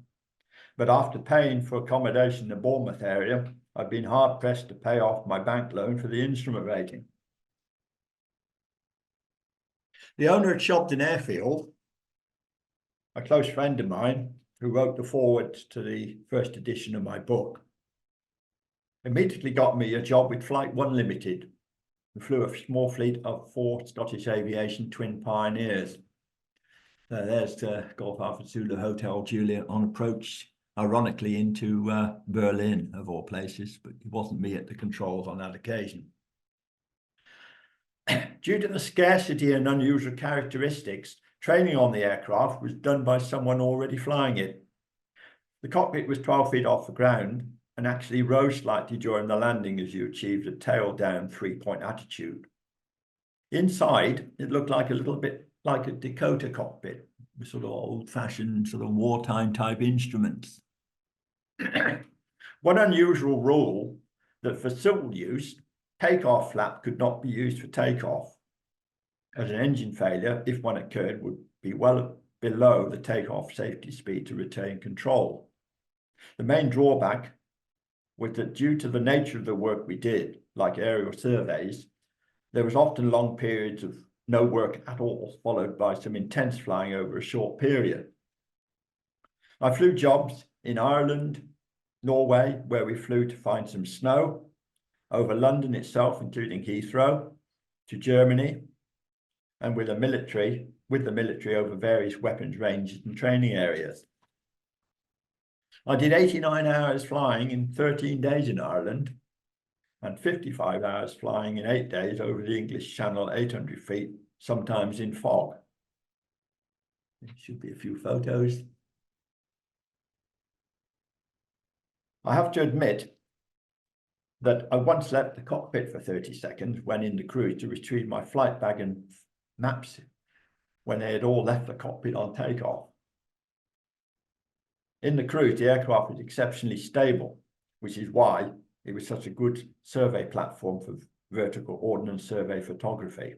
but after paying for accommodation in the Bournemouth area, I've been hard pressed to pay off my bank loan for the instrument rating. The owner at Shropshire Airfield, a close friend of mine who wrote the foreword to the first edition of my book, immediately got me a job with Flight 1 Limited, who flew a small fleet of 4 Scottish Aviation twin Pioneers. There's Golf Alpha Zulu Hotel Juliet on approach, ironically, into Berlin, of all places, but it wasn't me at the controls on that occasion. Due to the scarcity and unusual characteristics, training on the aircraft was done by someone already flying it. The cockpit was 12 feet off the ground and actually rose slightly during the landing as you achieved a tail down 3-point attitude. Inside, it looked like a little bit like a Dakota cockpit, with sort of old-fashioned sort of wartime type instruments. One unusual rule that for civil use, takeoff flap could not be used for takeoff, as an engine failure, if one occurred, would be well below the takeoff safety speed to retain control. The main drawback was that due to the nature of the work we did, like aerial surveys, there was often long periods of no work at all, followed by some intense flying over a short period. I flew jobs in Ireland, Norway, where we flew to find some snow, over London itself, including Heathrow, to Germany, and with the military over various weapons ranges and training areas. I did 89 hours flying in 13 days in Ireland, and 55 hours flying in 8 days over the English Channel, 800 feet, sometimes in fog. There should be a few photos. I have to admit that I once left the cockpit for 30 seconds when in the cruise to retrieve my flight bag and maps when they had all left the cockpit on takeoff. In the cruise, the aircraft was exceptionally stable, which is why it was such a good survey platform for vertical ordnance survey photography.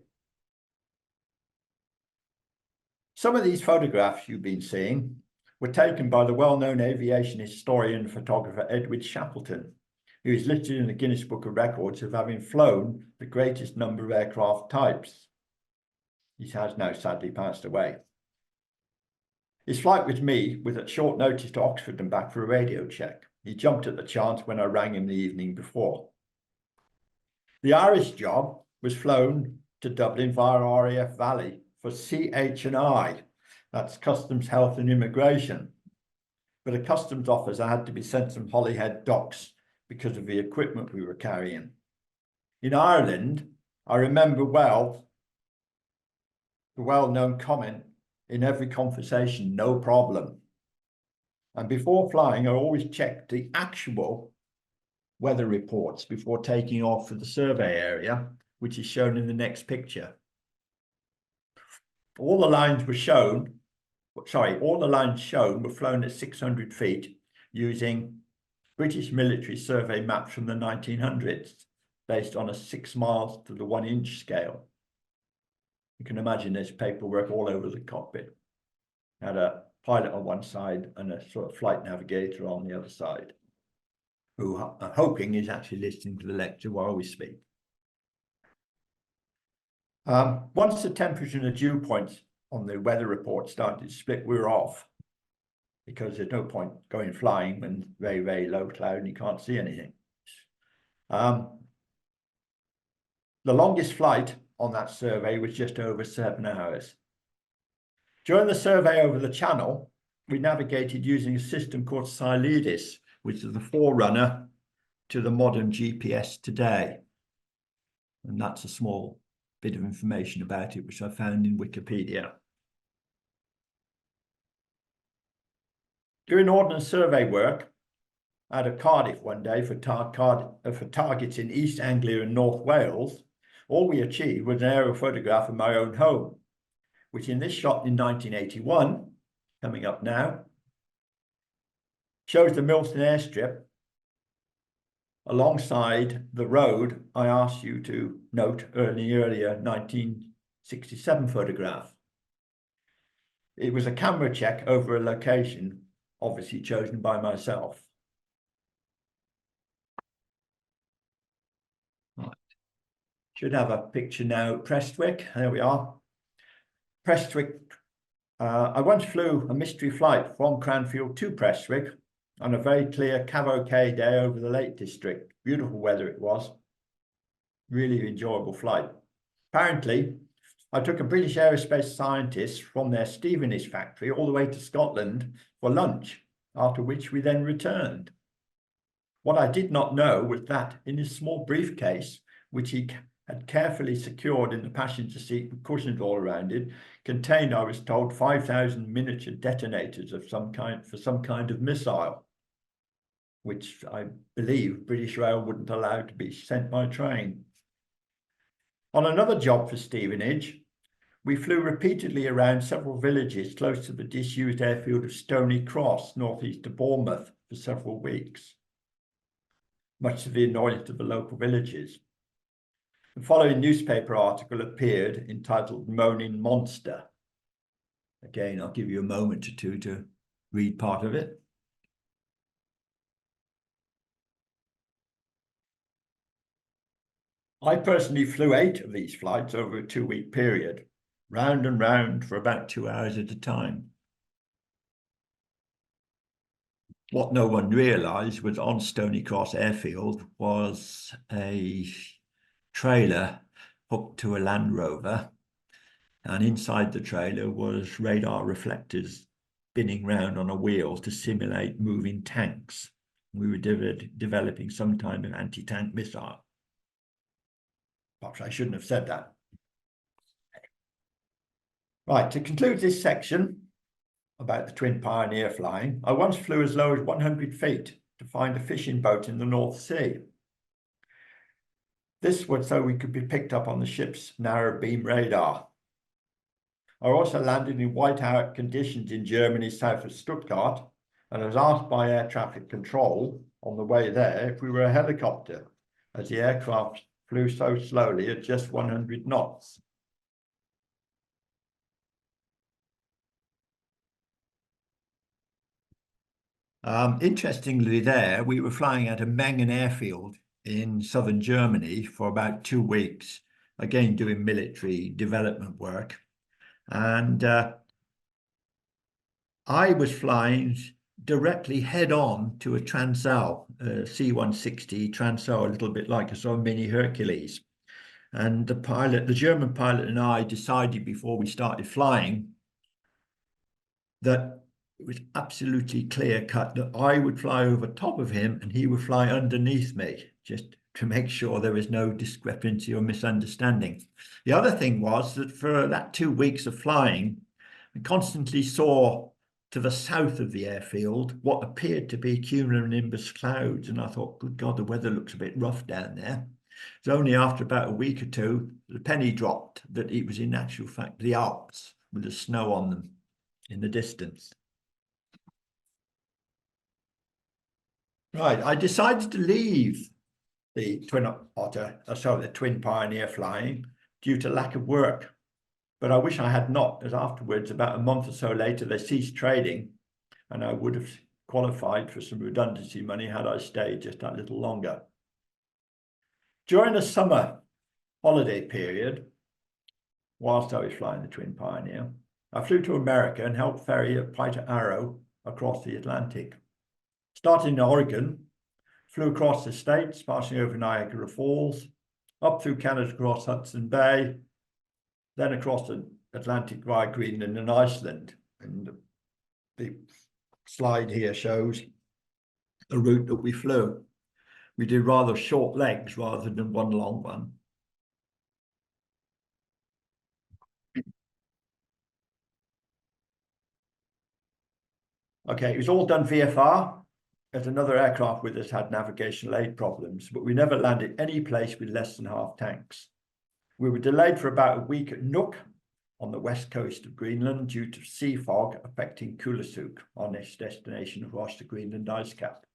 Some of these photographs you've been seeing were taken by the well-known aviation historian and photographer Edward Shackleton, who is listed in the Guinness Book of Records of having flown the greatest number of aircraft types. He has now sadly passed away. His flight with me was at short notice to Oxford and back for a radio check. He jumped at the chance when I rang him the evening before. The Irish job was flown to Dublin via RAF Valley for CH&I, that's Customs, Health and Immigration. But a customs officer had to be sent from Holyhead docks because of the equipment we were carrying. In Ireland, I remember well the well-known comment in every conversation, no problem. And before flying, I always checked the actual weather reports before taking off for the survey area, which is shown in the next picture. All the lines shown were flown at 600 feet using British military survey maps from the 1900s, based on a 6 miles to the 1 inch scale. You can imagine there's paperwork all over the cockpit. Had a pilot on one side and a sort of flight navigator on the other side, who I'm hoping is actually listening to the lecture while we speak. Once the temperature and the dew points on the weather report started to split, we were off, because there's no point going flying when very, very low cloud and you can't see anything. The longest flight on that survey was just over 7 hours. During the survey over the channel, we navigated using a system called Silidis, which is the forerunner to the modern GPS today. And that's a small bit of information about it, which I found in Wikipedia. Doing ordnance survey work out of Cardiff one day for targets in East Anglia and North Wales, all we achieved was an aerial photograph of my own home, which in this shot in 1981, coming up now, shows the Milton airstrip alongside the road I asked you to note earlier 1967 photograph. It was a camera check over a location, obviously chosen by myself. Right. Should have a picture now, Prestwick, there we are. Prestwick, I once flew a mystery flight from Cranfield to Prestwick on a very clear cavalcade day over the Lake District. Beautiful weather it was. Really enjoyable flight. Apparently, I took a British aerospace scientist from their Stevenage factory all the way to Scotland for lunch, after which we then returned. What I did not know was that in his small briefcase, which he had carefully secured in the passenger seat with cushions all around it, contained, I was told, 5,000 miniature detonators of some kind for some kind of missile, which I believe British Rail wouldn't allow to be sent by train. On another job for Stevenage, we flew repeatedly around several villages close to the disused airfield of Stony Cross, northeast of Bournemouth, for several weeks, much to the annoyance of the local villages. The following newspaper article appeared entitled Moaning Monster. Again, I'll give you a moment or two to read part of it. I personally flew 8 of these flights over a 2-week period, round and round for about 2 hours at a time. What no one realised was on Stony Cross Airfield was a trailer hooked to a Land Rover, and inside the trailer was radar reflectors spinning round on a wheel to simulate moving tanks. We were developing some kind of anti-tank missile. Perhaps I shouldn't have said that. Right, to conclude this section about the Twin Pioneer flying, I once flew as low as 100 feet to find a fishing boat in the North Sea. This was so we could be picked up on the ship's narrow beam radar. I also landed in whiteout conditions in Germany south of Stuttgart, and I was asked by air traffic control on the way there if we were a helicopter, as the aircraft flew so slowly at just 100 knots. Interestingly there, we were flying at a Mengen airfield in southern Germany for about 2 weeks, again doing military development work. And I was flying directly head on to a Transall, C-160 Transall, a little bit like a sort of mini Hercules. And the German pilot and I decided before we started flying that it was absolutely clear cut that I would fly over top of him and he would fly underneath me, just to make sure there was no discrepancy or misunderstanding. The other thing was that for that 2 weeks of flying, I constantly saw to the south of the airfield what appeared to be cumulonimbus clouds. And I thought, good God, the weather looks a bit rough down there. It's only after about a week or two, the penny dropped that it was in actual fact the Alps with the snow on them in the distance. Right, I decided to leave the Twin Pioneer flying due to lack of work. But I wish I had not, as afterwards, about a month or so later, they ceased trading, and I would have qualified for some redundancy money had I stayed just a little longer. During the summer holiday period, whilst I was flying the Twin Pioneer, I flew to America and helped ferry a Fighter Arrow across the Atlantic. Starting in Oregon, flew across the states, passing over Niagara Falls, up through Canada across Hudson Bay, then across the Atlantic via Greenland and Iceland. And the slide here shows the route that we flew. We did rather short legs rather than one long one. Okay, it was all done VFR, as another aircraft with us had navigational aid problems, but we never landed any place with less than half tanks. We were delayed for about a week at Nook on the west coast of Greenland due to sea fog affecting Kulusuk, our next destination across the Greenland ice cap.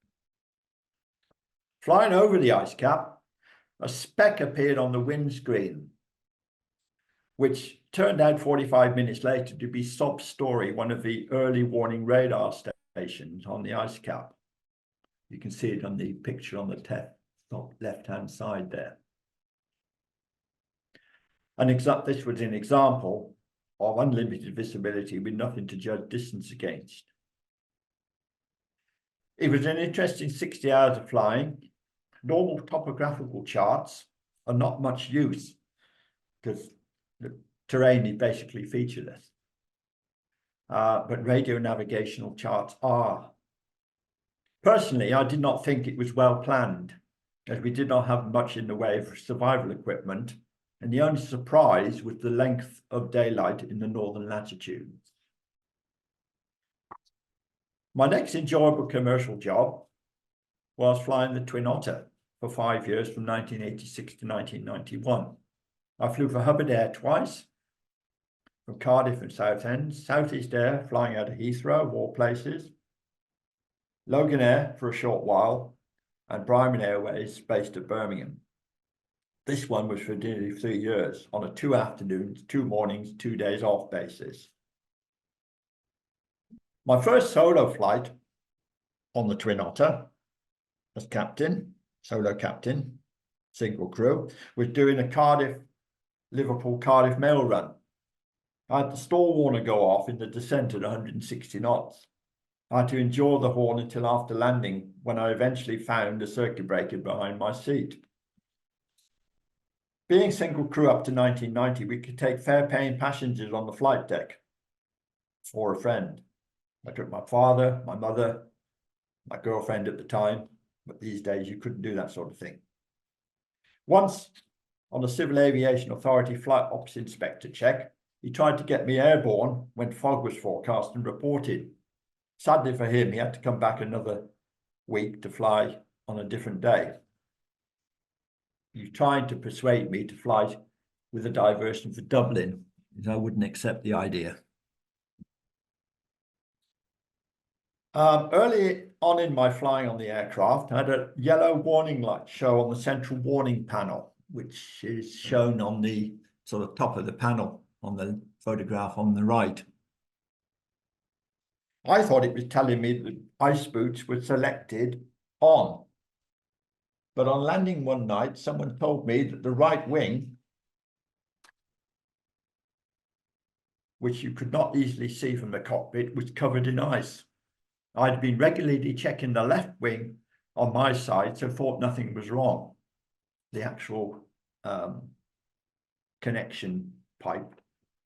Flying over the ice cap, a speck appeared on the windscreen, which turned out 45 minutes later to be Sob Story, one of the early warning radar stations on the ice cap. You can see it on the picture on the top left-hand side there. And this was an example of unlimited visibility with nothing to judge distance against. It was an interesting 60 hours of flying. Normal topographical charts are not much use because the terrain is basically featureless. But radio navigational charts are. Personally, I did not think it was well planned, as we did not have much in the way of survival equipment, and the only surprise was the length of daylight in the northern latitudes. My next enjoyable commercial job was flying the Twin Otter for 5 years from 1986 to 1991. I flew for Hubbard Air twice, from Cardiff and Southend, Southeast Air flying out of Heathrow, of all places, Loganair for a short while, and Brahmin Airways based at Birmingham. This one was for nearly 3 years on a 2 afternoons, 2 mornings, 2 days off basis. My first solo flight on the Twin Otter as captain, solo captain, single crew, was doing a Liverpool-Cardiff mail run. I had the stall warner go off in the descent at 160 knots. I had to endure the horn until after landing, when I eventually found a circuit breaker behind my seat. Being single crew up to 1990, we could take fare-paying passengers on the flight deck for a friend. I took my father, my mother, my girlfriend at the time, but these days you couldn't do that sort of thing. Once, on a Civil Aviation Authority flight ops inspector check, he tried to get me airborne when fog was forecast and reported. Sadly for him, he had to come back another week to fly on a different day. He was trying to persuade me to fly with a diversion for Dublin, and I wouldn't accept the idea. Early on in my flying on the aircraft, I had a yellow warning light show on the central warning panel, which is shown on the sort of top of the panel on the photograph on the right. I thought it was telling me that ice boots were selected on. But on landing one night, someone told me that the right wing, which you could not easily see from the cockpit, was covered in ice. I'd been regularly checking the left wing on my side, so thought nothing was wrong. The actual connection pipe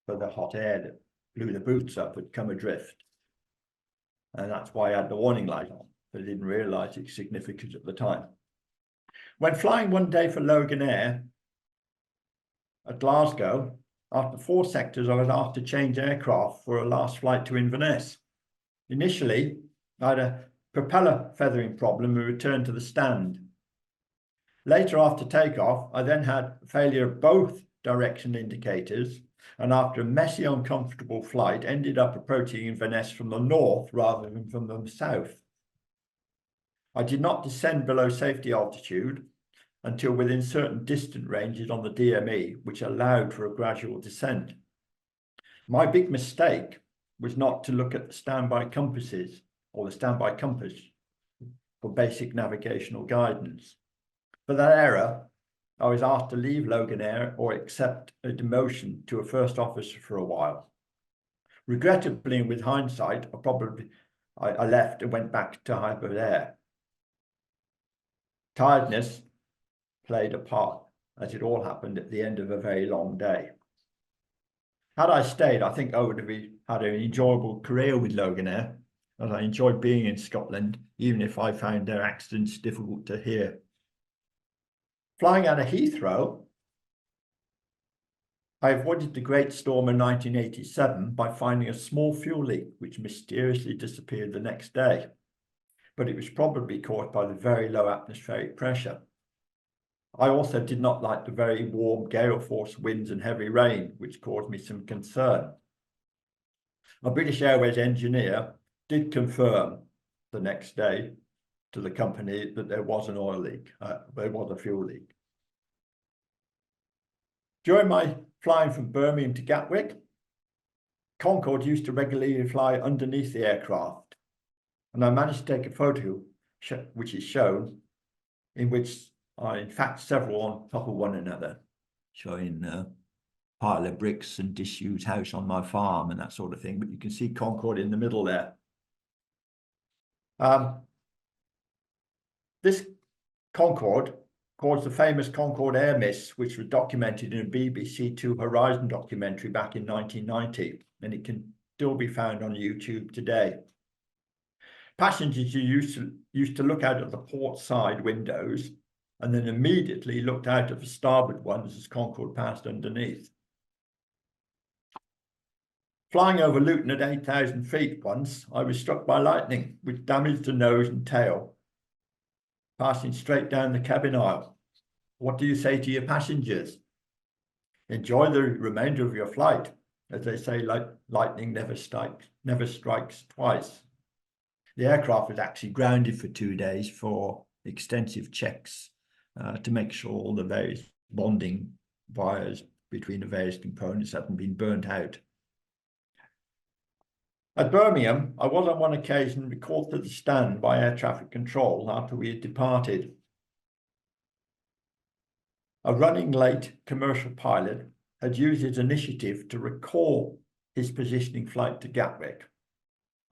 for the hot air that blew the boots up had come adrift. And that's why I had the warning light on, but I didn't realise its significance at the time. When flying one day for Loganair at Glasgow, after 4 sectors, I was asked to change aircraft for a last flight to Inverness. Initially, I had a propeller feathering problem and returned to the stand. Later, after takeoff, I then had failure of both direction indicators, and after a messy, uncomfortable flight, ended up approaching Inverness from the north rather than from the south. I did not descend below safety altitude until within certain distant ranges on the DME, which allowed for a gradual descent. My big mistake was not to look at the standby compasses or the standby compass for basic navigational guidance. For that error, I was asked to leave Loganair or accept a demotion to a first officer for a while. Regrettably, and with hindsight, I left and went back to Hyper Air. Tiredness played a part, as it all happened at the end of a very long day. Had I stayed, I think I would have had an enjoyable career with Loganair, as I enjoyed being in Scotland, even if I found their accents difficult to hear. Flying out of Heathrow, I avoided the Great Storm in 1987 by finding a small fuel leak, which mysteriously disappeared the next day. But it was probably caused by the very low atmospheric pressure. I also did not like the very warm gale force winds and heavy rain, which caused me some concern. A British Airways engineer did confirm the next day to the company that there was an oil leak, there was a fuel leak. During my flying from Birmingham to Gatwick, Concorde used to regularly fly underneath the aircraft, and I managed to take a photo, which is shown, in which are in fact several on top of one another, showing a pile of bricks and disused house on my farm and that sort of thing, but you can see Concorde in the middle there. This Concorde caused the famous Concorde air miss, which was documented in a BBC Two Horizon documentary back in 1990, and it can still be found on YouTube today. Passengers used to look out of the port side windows and then immediately looked out of the starboard ones as Concorde passed underneath. Flying over Luton at 8,000 feet once, I was struck by lightning, which damaged the nose and tail, passing straight down the cabin aisle. What do you say to your passengers? Enjoy the remainder of your flight. As they say, like lightning never strikes twice. The aircraft was actually grounded for 2 days for extensive checks to make sure all the various bonding wires between the various components hadn't been burnt out. At Birmingham, I was on one occasion recalled to the stand by air traffic control after we had departed. A running late commercial pilot had used his initiative to recall his positioning flight to Gatwick.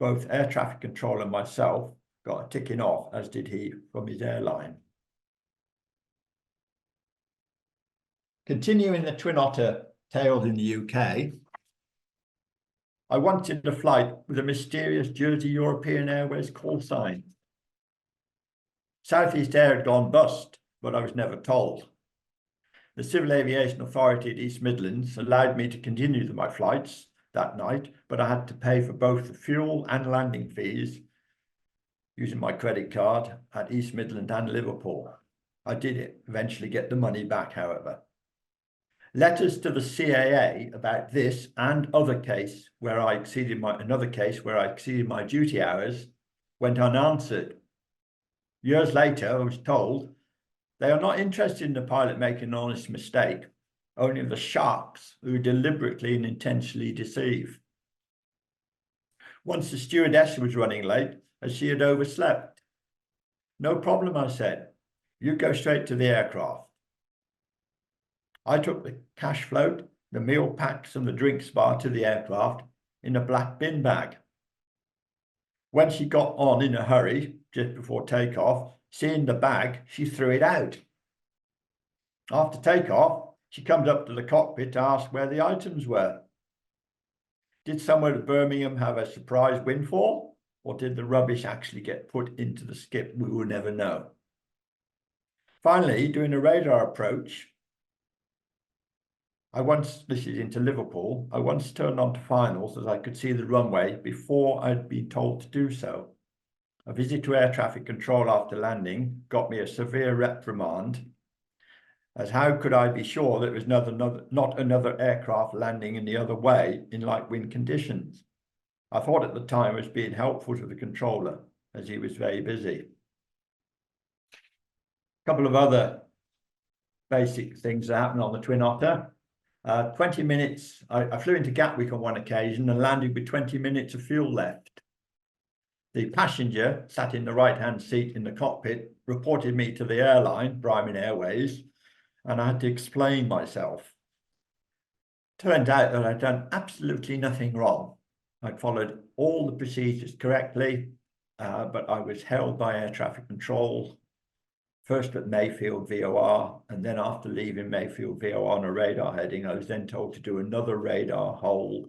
Both air traffic control and myself got a ticking off, as did he, from his airline. Continuing the Twin Otter tales in the UK, I wanted a flight with a mysterious Jersey European Airways call sign. Southeast Air had gone bust, but I was never told. The Civil Aviation Authority at East Midlands allowed me to continue my flights that night, but I had to pay for both the fuel and landing fees using my credit card at East Midland and Liverpool. I did eventually get the money back, however. Letters to the CAA about this and another case where I exceeded my duty hours went unanswered. Years later, I was told they are not interested in the pilot making an honest mistake, only the sharks who deliberately and intentionally deceive. Once the stewardess was running late as she had overslept. No problem, I said. You go straight to the aircraft. I took the cash float, the meal packs and the drinks bar to the aircraft in a black bin bag. When she got on in a hurry, just before takeoff, seeing the bag, she threw it out. After takeoff, she comes up to the cockpit to ask where the items were. Did someone at Birmingham have a surprise windfall, or did the rubbish actually get put into the skip? We will never know. Finally, doing a radar approach, this is into Liverpool, I once turned on to finals as I could see the runway before I'd been told to do so. A visit to air traffic control after landing got me a severe reprimand, as how could I be sure that it was not another aircraft landing in the other way in light wind conditions? I thought at the time I was being helpful to the controller, as he was very busy. A couple of other basic things that happened on the Twin Otter. 20 minutes, I flew into Gatwick on one occasion and landed with 20 minutes of fuel left. The passenger sat in the right-hand seat in the cockpit, reported me to the airline, Brahmin Airways, and I had to explain myself. Turned out that I'd done absolutely nothing wrong. I'd followed all the procedures correctly, but I was held by air traffic control, first at Mayfield VOR, and then after leaving Mayfield VOR on a radar heading, I was then told to do another radar hold,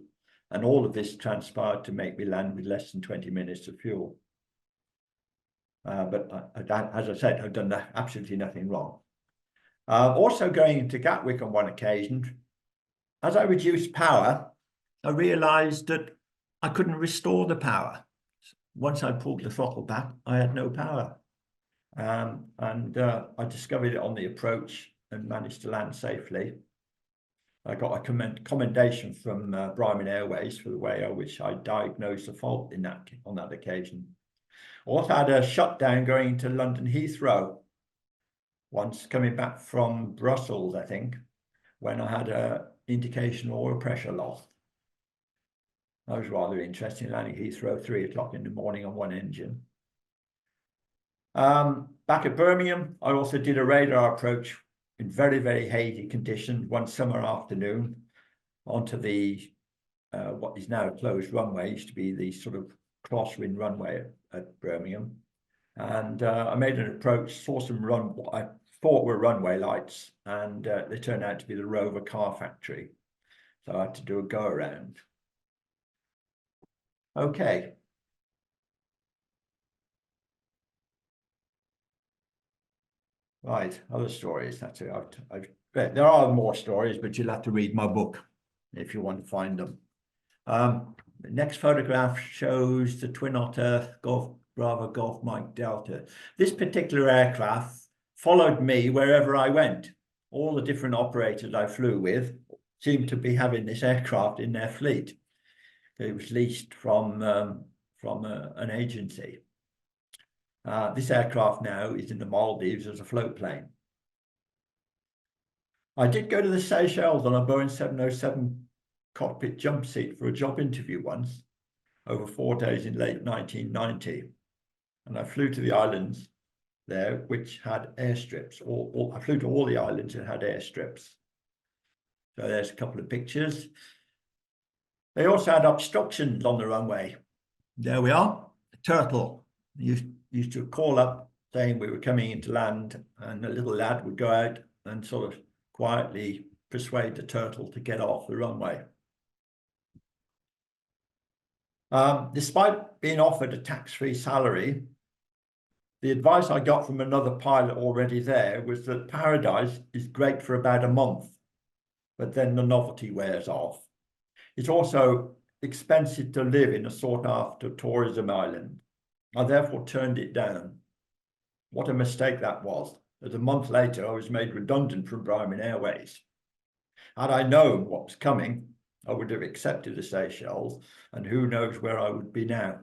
and all of this transpired to make me land with less than 20 minutes of fuel. But as I said, I've done absolutely nothing wrong. Also going into Gatwick on one occasion, as I reduced power, I realised that I couldn't restore the power. Once I pulled the throttle back, I had no power. I discovered it on the approach and managed to land safely. I got a commendation from Brahmin Airways for the way in which I diagnosed the fault on that occasion. Also had a shutdown going to London Heathrow once, coming back from Brussels, I think, when I had an indication of oil pressure loss. That was rather interesting, landing Heathrow 3 o'clock in the morning on one engine. Back at Birmingham, I also did a radar approach in very, very hazy conditions one summer afternoon onto the what is now a closed runway. It used to be the sort of crosswind runway at Birmingham. And I made an approach, saw some what I thought were runway lights, and they turned out to be the Rover car factory. So I had to do a go around. Okay. Right, other stories. That's it. There are more stories, but you'll have to read my book if you want to find them. The next photograph shows the Twin Otter Golf Bravo Golf Mike Delta. This particular aircraft followed me wherever I went. All the different operators I flew with seemed to be having this aircraft in their fleet. It was leased from an agency. This aircraft now is in the Maldives as a float plane. I did go to the Seychelles on a Boeing 707 cockpit jump seat for a job interview once, over 4 days in late 1990. And I flew to the islands there, which had airstrips. I flew to all the islands that had airstrips. So there's a couple of pictures. They also had obstructions on the runway. There we are, a turtle. Used to call up saying we were coming into land, and a little lad would go out and sort of quietly persuade the turtle to get off the runway. Despite being offered a tax-free salary, the advice I got from another pilot already there was that paradise is great for about a month, but then the novelty wears off. It's also expensive to live in a sought-after tourism island. I therefore turned it down. What a mistake that was, as a month later I was made redundant from Brahmin Airways. Had I known what was coming, I would have accepted the Seychelles, and who knows where I would be now.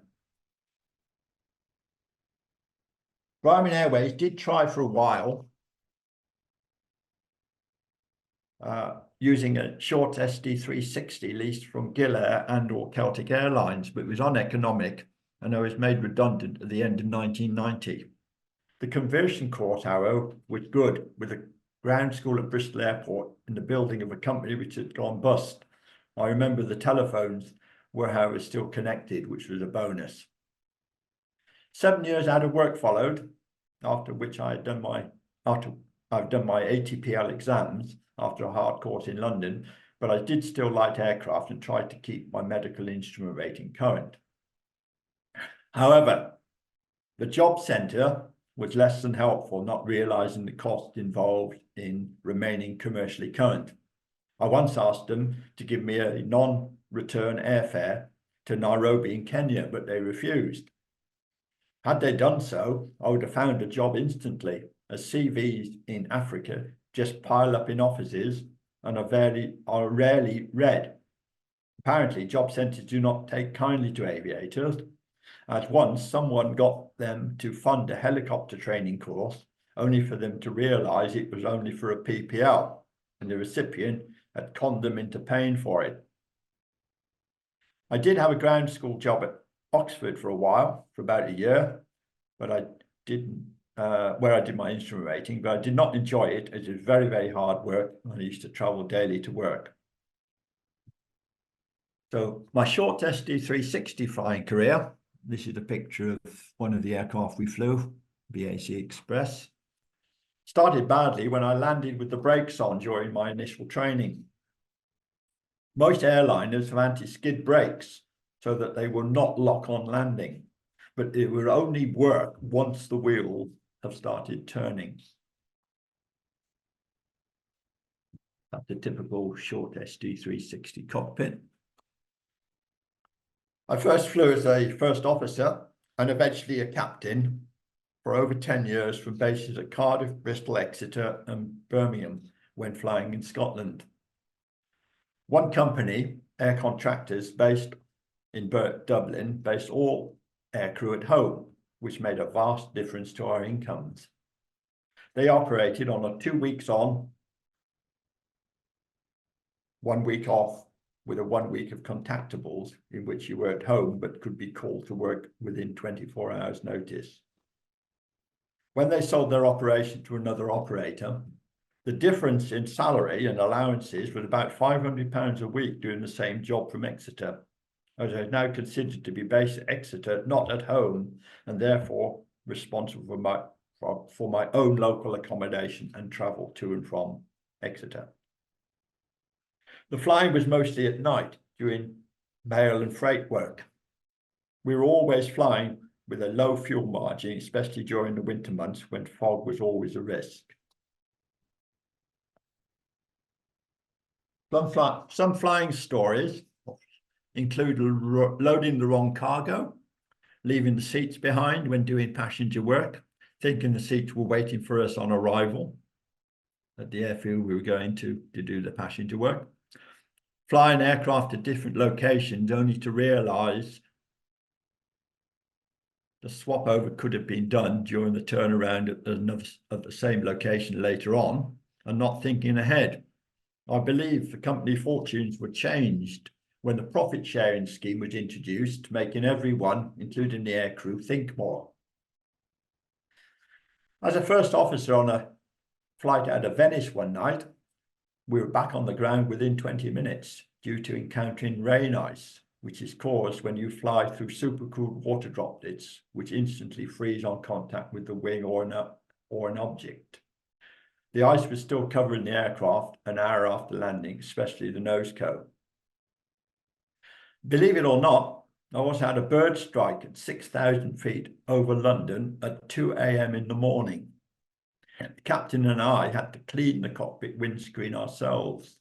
Brahmin Airways did try for a while using a short SD360 leased from Gillair and/or Celtic Airlines, but it was uneconomic, and I was made redundant at the end of 1990. The conversion course, however, was good, with a ground school at Bristol Airport in the building of a company which had gone bust. I remember the telephones were, however, still connected, which was a bonus. 7 years out of work followed, after which I've done my ATPL exams after a hard course in London, but I did still like aircraft and tried to keep my medical instrument rating current. However, the job centre was less than helpful, not realising the cost involved in remaining commercially current. I once asked them to give me a non-return airfare to Nairobi in Kenya, but they refused. Had they done so, I would have found a job instantly, as CVs in Africa just pile up in offices and are rarely read. Apparently, job centres do not take kindly to aviators, as once someone got them to fund a helicopter training course, only for them to realise it was only for a PPL, and the recipient had conned them into paying for it. I did have a ground school job at Oxford for a while, for about a year, but I didn't, where I did my instrument rating, but I did not enjoy it, as it was very, very hard work, and I used to travel daily to work. So my short SD360 flying career, this is a picture of one of the aircraft we flew, BAC Express. Started badly when I landed with the brakes on during my initial training. Most airliners have anti-skid brakes so that they will not lock on landing, but it will only work once the wheels have started turning. That's a typical short SD360 cockpit. I first flew as a first officer and eventually a captain for over 10 years from bases at Cardiff, Bristol, Exeter and Birmingham when flying in Scotland. One company, Air Contractors, based in Dublin, based all aircrew at home, which made a vast difference to our incomes. They operated on a 2 weeks on, 1 week off, with a 1 week of contactables in which you were at home but could be called to work within 24 hours notice. When they sold their operation to another operator, the difference in salary and allowances was about £500 a week doing the same job from Exeter, as I was now considered to be based at Exeter, not at home, and therefore responsible for my own local accommodation and travel to and from Exeter. The flying was mostly at night during mail and freight work. We were always flying with a low fuel margin, especially during the winter months when fog was always a risk. Some flying stories include loading the wrong cargo, leaving the seats behind when doing passenger work, thinking the seats were waiting for us on arrival at the airfield we were going to do the passenger work. flying aircraft to different locations only to realise the swap over could have been done during the turnaround at the same location later on, and not thinking ahead. I believe the company fortunes were changed when the profit sharing scheme was introduced, making everyone, including the aircrew, think more. As a first officer on a flight out of Venice one night, we were back on the ground within 20 minutes due to encountering rain ice, which is caused when you fly through supercooled water droplets, which instantly freeze on contact with the wing or an object. The ice was still covering the aircraft an hour after landing, especially the nose cone. Believe it or not, I also had a bird strike at 6,000 feet over London at 2 a.m. in the morning. The captain and I had to clean the cockpit windscreen ourselves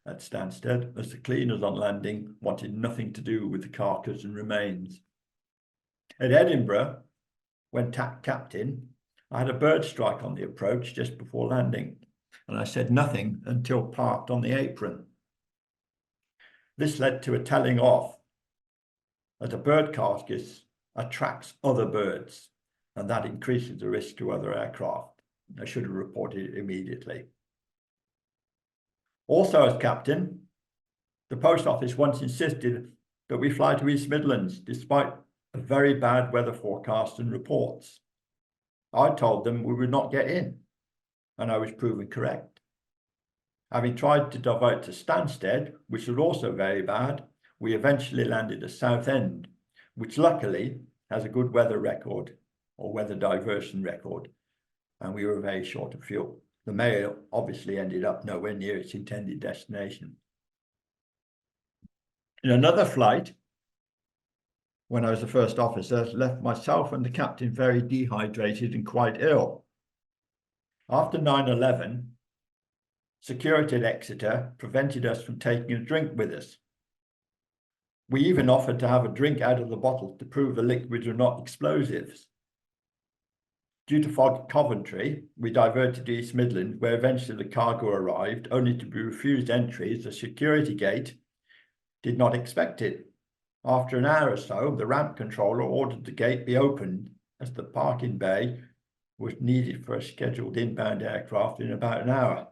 at Stansted, as the cleaners on landing wanted nothing to do with the carcass and remains. At Edinburgh, when captain, I had a bird strike on the approach just before landing, and I said nothing until parked on the apron. This led to a telling off, as a bird carcass attracts other birds, and that increases the risk to other aircraft. I should have reported it immediately. Also, as captain, the post office once insisted that we fly to East Midlands despite a very bad weather forecast and reports. I told them we would not get in, and I was proven correct. Having tried to divert to Stansted, which was also very bad, we eventually landed at Southend, which luckily has a good weather record, or weather diversion record, and we were very short of fuel. The Mail obviously ended up nowhere near its intended destination. In another flight, when I was the first officer, left myself and the captain very dehydrated and quite ill. After 9/11, security at Exeter prevented us from taking a drink with us. We even offered to have a drink out of the bottle to prove the liquids were not explosives. Due to fog at Coventry, we diverted to East Midlands, where eventually the cargo arrived, only to be refused entry as the security gate did not expect it. After an hour or so, the ramp controller ordered the gate be opened, as the parking bay was needed for a scheduled inbound aircraft in about an hour.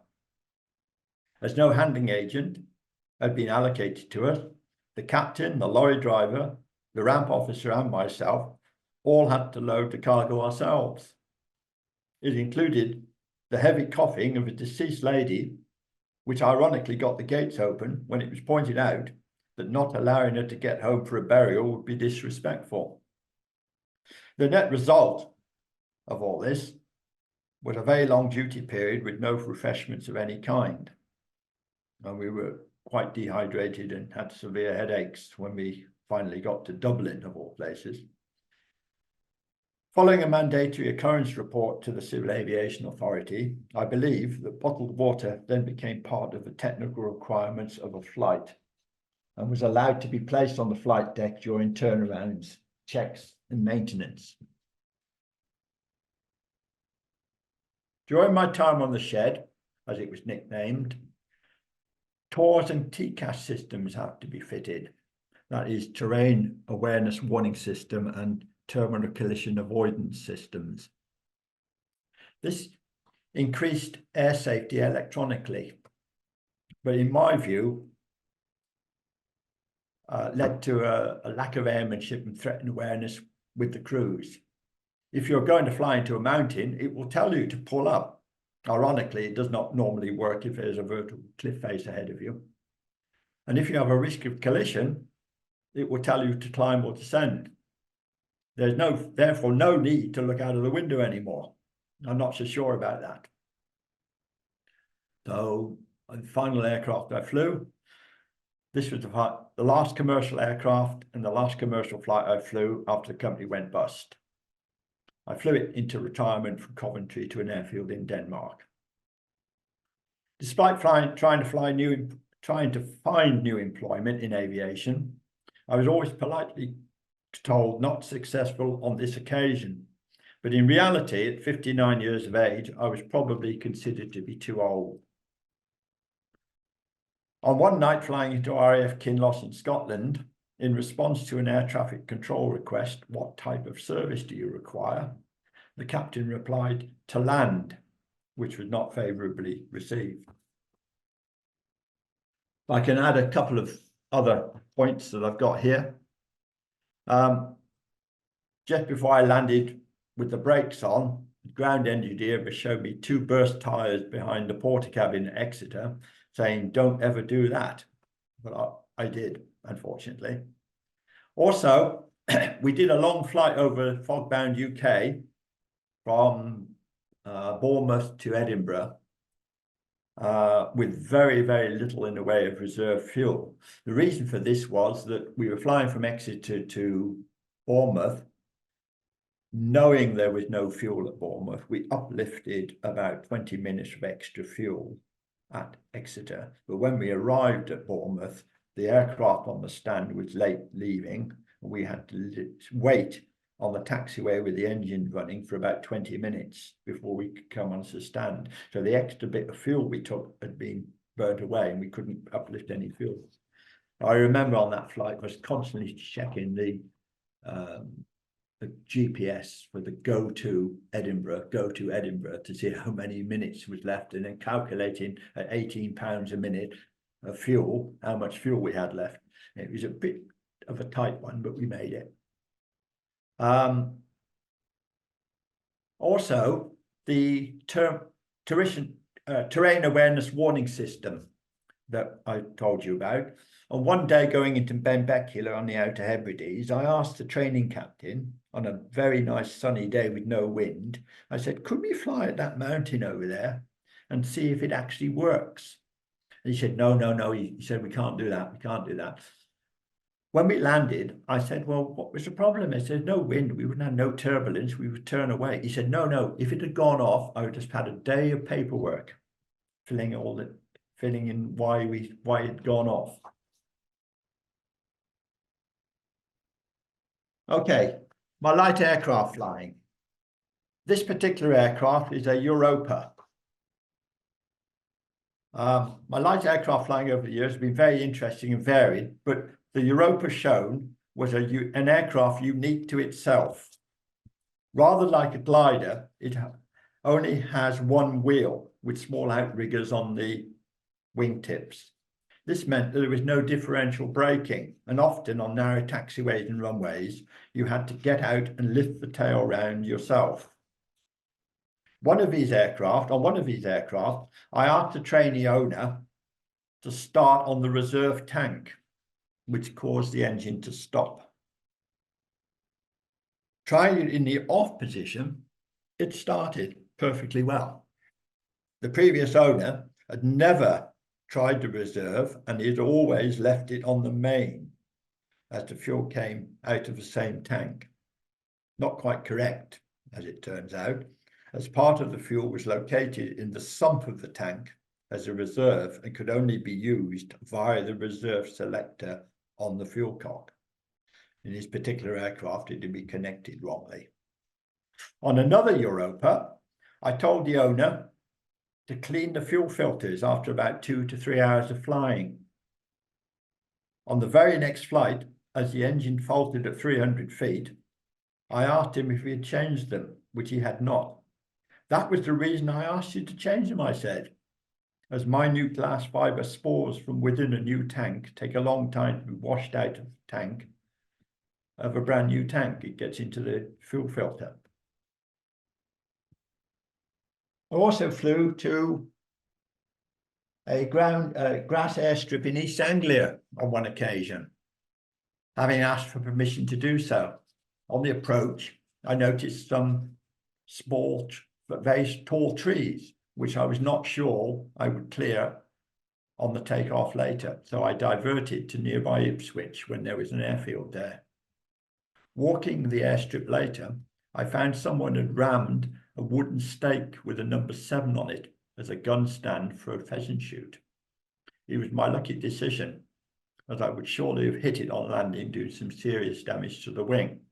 As no handling agent had been allocated to us, the captain, the lorry driver, the ramp officer, and myself all had to load the cargo ourselves. It included the heavy coughing of a deceased lady, which ironically got the gates open when it was pointed out that not allowing her to get home for a burial would be disrespectful. The net result of all this was a very long duty period with no refreshments of any kind. And we were quite dehydrated and had severe headaches when we finally got to Dublin, of all places. Following a mandatory occurrence report to the Civil Aviation Authority, I believe that bottled water then became part of the technical requirements of a flight and was allowed to be placed on the flight deck during turnarounds, checks, and maintenance. During my time on the shed, as it was nicknamed, TORS and TCAS systems have to be fitted. That is terrain awareness warning system and terminal collision avoidance systems. This increased air safety electronically, but in my view, led to a lack of airmanship and threat awareness with the crews. If you're going to fly into a mountain, it will tell you to pull up. Ironically, it does not normally work if there's a vertical cliff face ahead of you. And if you have a risk of collision, it will tell you to climb or descend. There's therefore no need to look out of the window anymore. I'm not so sure about that. So the final aircraft I flew, this was the last commercial aircraft and the last commercial flight I flew after the company went bust. I flew it into retirement from Coventry to an airfield in Denmark. Despite trying to find new employment in aviation, I was always politely told not successful on this occasion. But in reality, at 59 years of age, I was probably considered to be too old. On one night flying into RAF Kinloss in Scotland, in response to an air traffic control request, "What type of service do you require?" the captain replied, "To land," which was not favourably received. I can add a couple of other points that I've got here. Just before I landed with the brakes on, the ground engineer showed me 2 burst tyres behind the porter cabin at Exeter, saying, "Don't ever do that." But I did, unfortunately. Also, we did a long flight over fog-bound UK from Bournemouth to Edinburgh with very, very little in the way of reserve fuel. The reason for this was that we were flying from Exeter to Bournemouth, knowing there was no fuel at Bournemouth. We uplifted about 20 minutes of extra fuel at Exeter. But when we arrived at Bournemouth, the aircraft on the stand was late leaving. We had to wait on the taxiway with the engine running for about 20 minutes before we could come onto the stand. So the extra bit of fuel we took had been burnt away and we couldn't uplift any fuel. I remember on that flight, I was constantly checking the GPS for the go to Edinburgh to see how many minutes was left, and then calculating at £18 a minute of fuel, how much fuel we had left. It was a bit of a tight one, but we made it. Also, the terrain awareness warning system that I told you about. On one day going into Benbecula on the Outer Hebrides, I asked the training captain on a very nice sunny day with no wind, I said, "Could we fly at that mountain over there and see if it actually works?" And he said, no. He said, "We can't do that. We can't do that." When we landed, I said, "Well, what was the problem?" He said, "No wind. We wouldn't have no turbulence. We would turn away." He said, no. If it had gone off, I would just had a day of paperwork filling in why it had gone off. Okay, my light aircraft flying. This particular aircraft is a Europa. My light aircraft flying over the years has been very interesting and varied, but the Europa shown was an aircraft unique to itself. Rather like a glider, it only has one wheel with small outriggers on the wingtips. This meant that there was no differential braking, and often on narrow taxiways and runways, you had to get out and lift the tail round yourself. On one of these aircraft, I asked the trainee owner to start on the reserve tank, which caused the engine to stop. Trying it in the off position, it started perfectly well. The previous owner had never tried the reserve, and he had always left it on the main as the fuel came out of the same tank. Not quite correct, as it turns out, as part of the fuel was located in the sump of the tank as a reserve and could only be used via the reserve selector on the fuel cock. In this particular aircraft, it had been connected wrongly. On another Europa, I told the owner to clean the fuel filters after about 2 to 3 hours of flying. On the very next flight, as the engine faltered at 300 feet, I asked him if he had changed them, which he had not. "That was the reason I asked you to change them," I said, as minute glass fibre spores from within a new tank take a long time to be washed out of the tank. Of a brand new tank, it gets into the fuel filter. I also flew to a grass airstrip in East Anglia on one occasion, having asked for permission to do so. On the approach, I noticed some small but very tall trees, which I was not sure I would clear on the takeoff later, so I diverted to nearby Ipswich when there was an airfield there. Walking the airstrip later, I found someone had rammed a wooden stake with a number 7 on it as a gun stand for a pheasant shoot. It was my lucky decision, as I would surely have hit it on landing, doing some serious damage to the wing.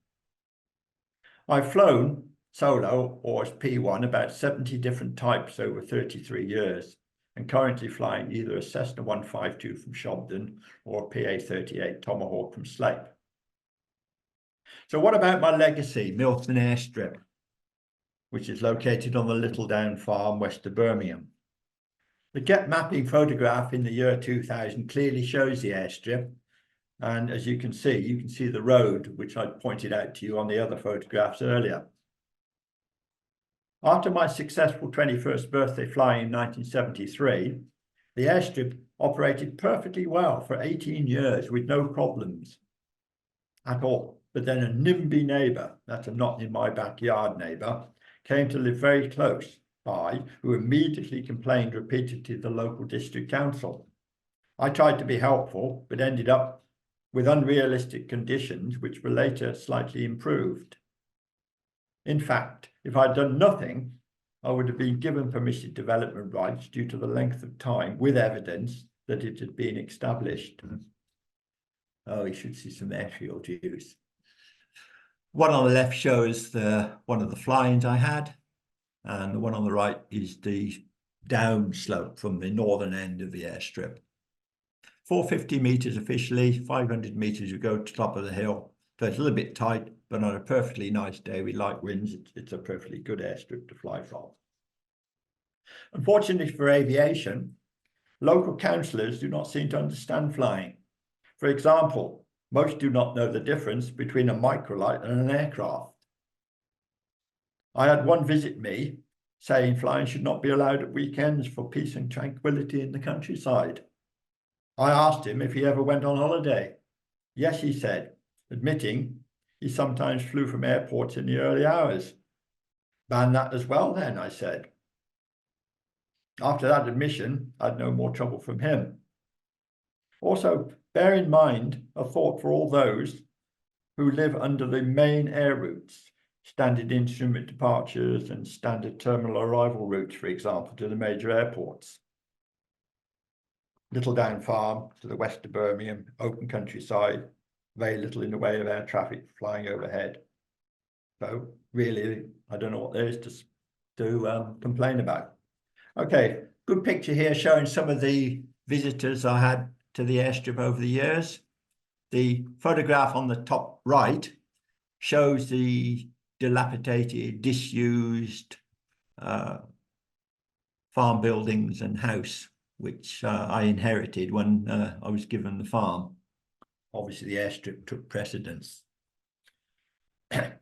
I've flown solo or as P1 about 70 different types over 33 years, and currently flying either a Cessna 152 from Shobden or a PA-38 Tomahawk from Slape. So what about my legacy, Milton Airstrip, which is located on the Little Down Farm west of Birmingham? The Get Mapping photograph in the year 2000 clearly shows the airstrip. And as you can see the road, which I pointed out to you on the other photographs earlier. After my successful 21st birthday flying in 1973, the airstrip operated perfectly well for 18 years with no problems at all. But then a NIMBY neighbour, that's a not in my backyard neighbour, came to live very close by, who immediately complained repeatedly to the local district council. I tried to be helpful, but ended up with unrealistic conditions, which were later slightly improved. In fact, if I'd done nothing, I would have been given permitted development rights due to the length of time with evidence that it had been established. Oh, you should see some airfield views. One on the left shows one of the fly-ins I had, and the one on the right is the down slope from the northern end of the airstrip. 450 meters officially, 500 meters you go to the top of the hill. So it's a little bit tight, but on a perfectly nice day with light winds, it's a perfectly good airstrip to fly from. Unfortunately for aviation, local councillors do not seem to understand flying. For example, most do not know the difference between a microlight and an aircraft. I had one visit me saying flying should not be allowed at weekends for peace and tranquility in the countryside. I asked him if he ever went on holiday. Yes, he said, admitting he sometimes flew from airports in the early hours. Ban that as well then, I said. After that admission, I had no more trouble from him. Also, bear in mind a thought for all those who live under the main air routes, standard instrument departures and standard terminal arrival routes, for example, to the major airports. Little Down Farm to the west of Birmingham, open countryside, very little in the way of air traffic flying overhead. So really, I don't know what there is to complain about. Okay, good picture here showing some of the visitors I had to the airstrip over the years. The photograph on the top right shows the dilapidated, disused farm buildings and house, which I inherited when I was given the farm. Obviously, the airstrip took precedence.